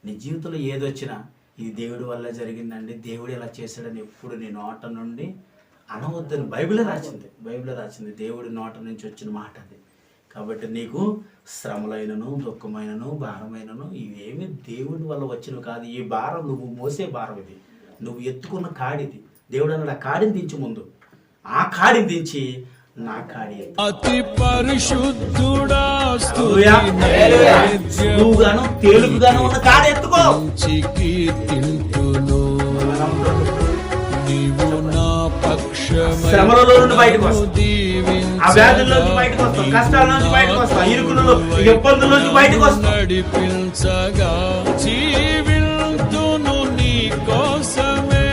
నీ జీవితంలో ఏదొచ్చినా ఇది దేవుడి వల్ల జరిగిందండి, దేవుడు ఎలా చేశాడని ఎప్పుడు నీ నోట నుండి అనవద్దని బైబిల్ రాసింది. దేవుడి నోట నుంచి వచ్చిన మాట అది. కాబట్టి నీకు శ్రమలైనను, దుఃఖమైనను, భారమైనను ఇవేమి దేవుడి వల్ల వచ్చినవి కాదు. ఈ భారం నువ్వు మోసే భారం, ఇది నువ్వు ఎత్తుకున్న కాడిది. దేవుడు అన్నాడు, ఆ కాడిని దించి ముందు. ఆ కాడిని దించి నా కాడి అతి పరిశుద్ధుడా, నువ్వుగాను తేలుగుగాను ఉన్న కాడి ఎత్తుకో. శ్రమలలో నుండి బయటకు వస్తావు, ఆ వ్యాధుల నుంచి బయటకు వస్తావు, కష్టాల నుంచి బయటకు వస్తావు, ఇరుకులలో ఇబ్బందుల నుంచి బయటకు వస్తావు. నడిపించగా జీవితును నీ కోసమే.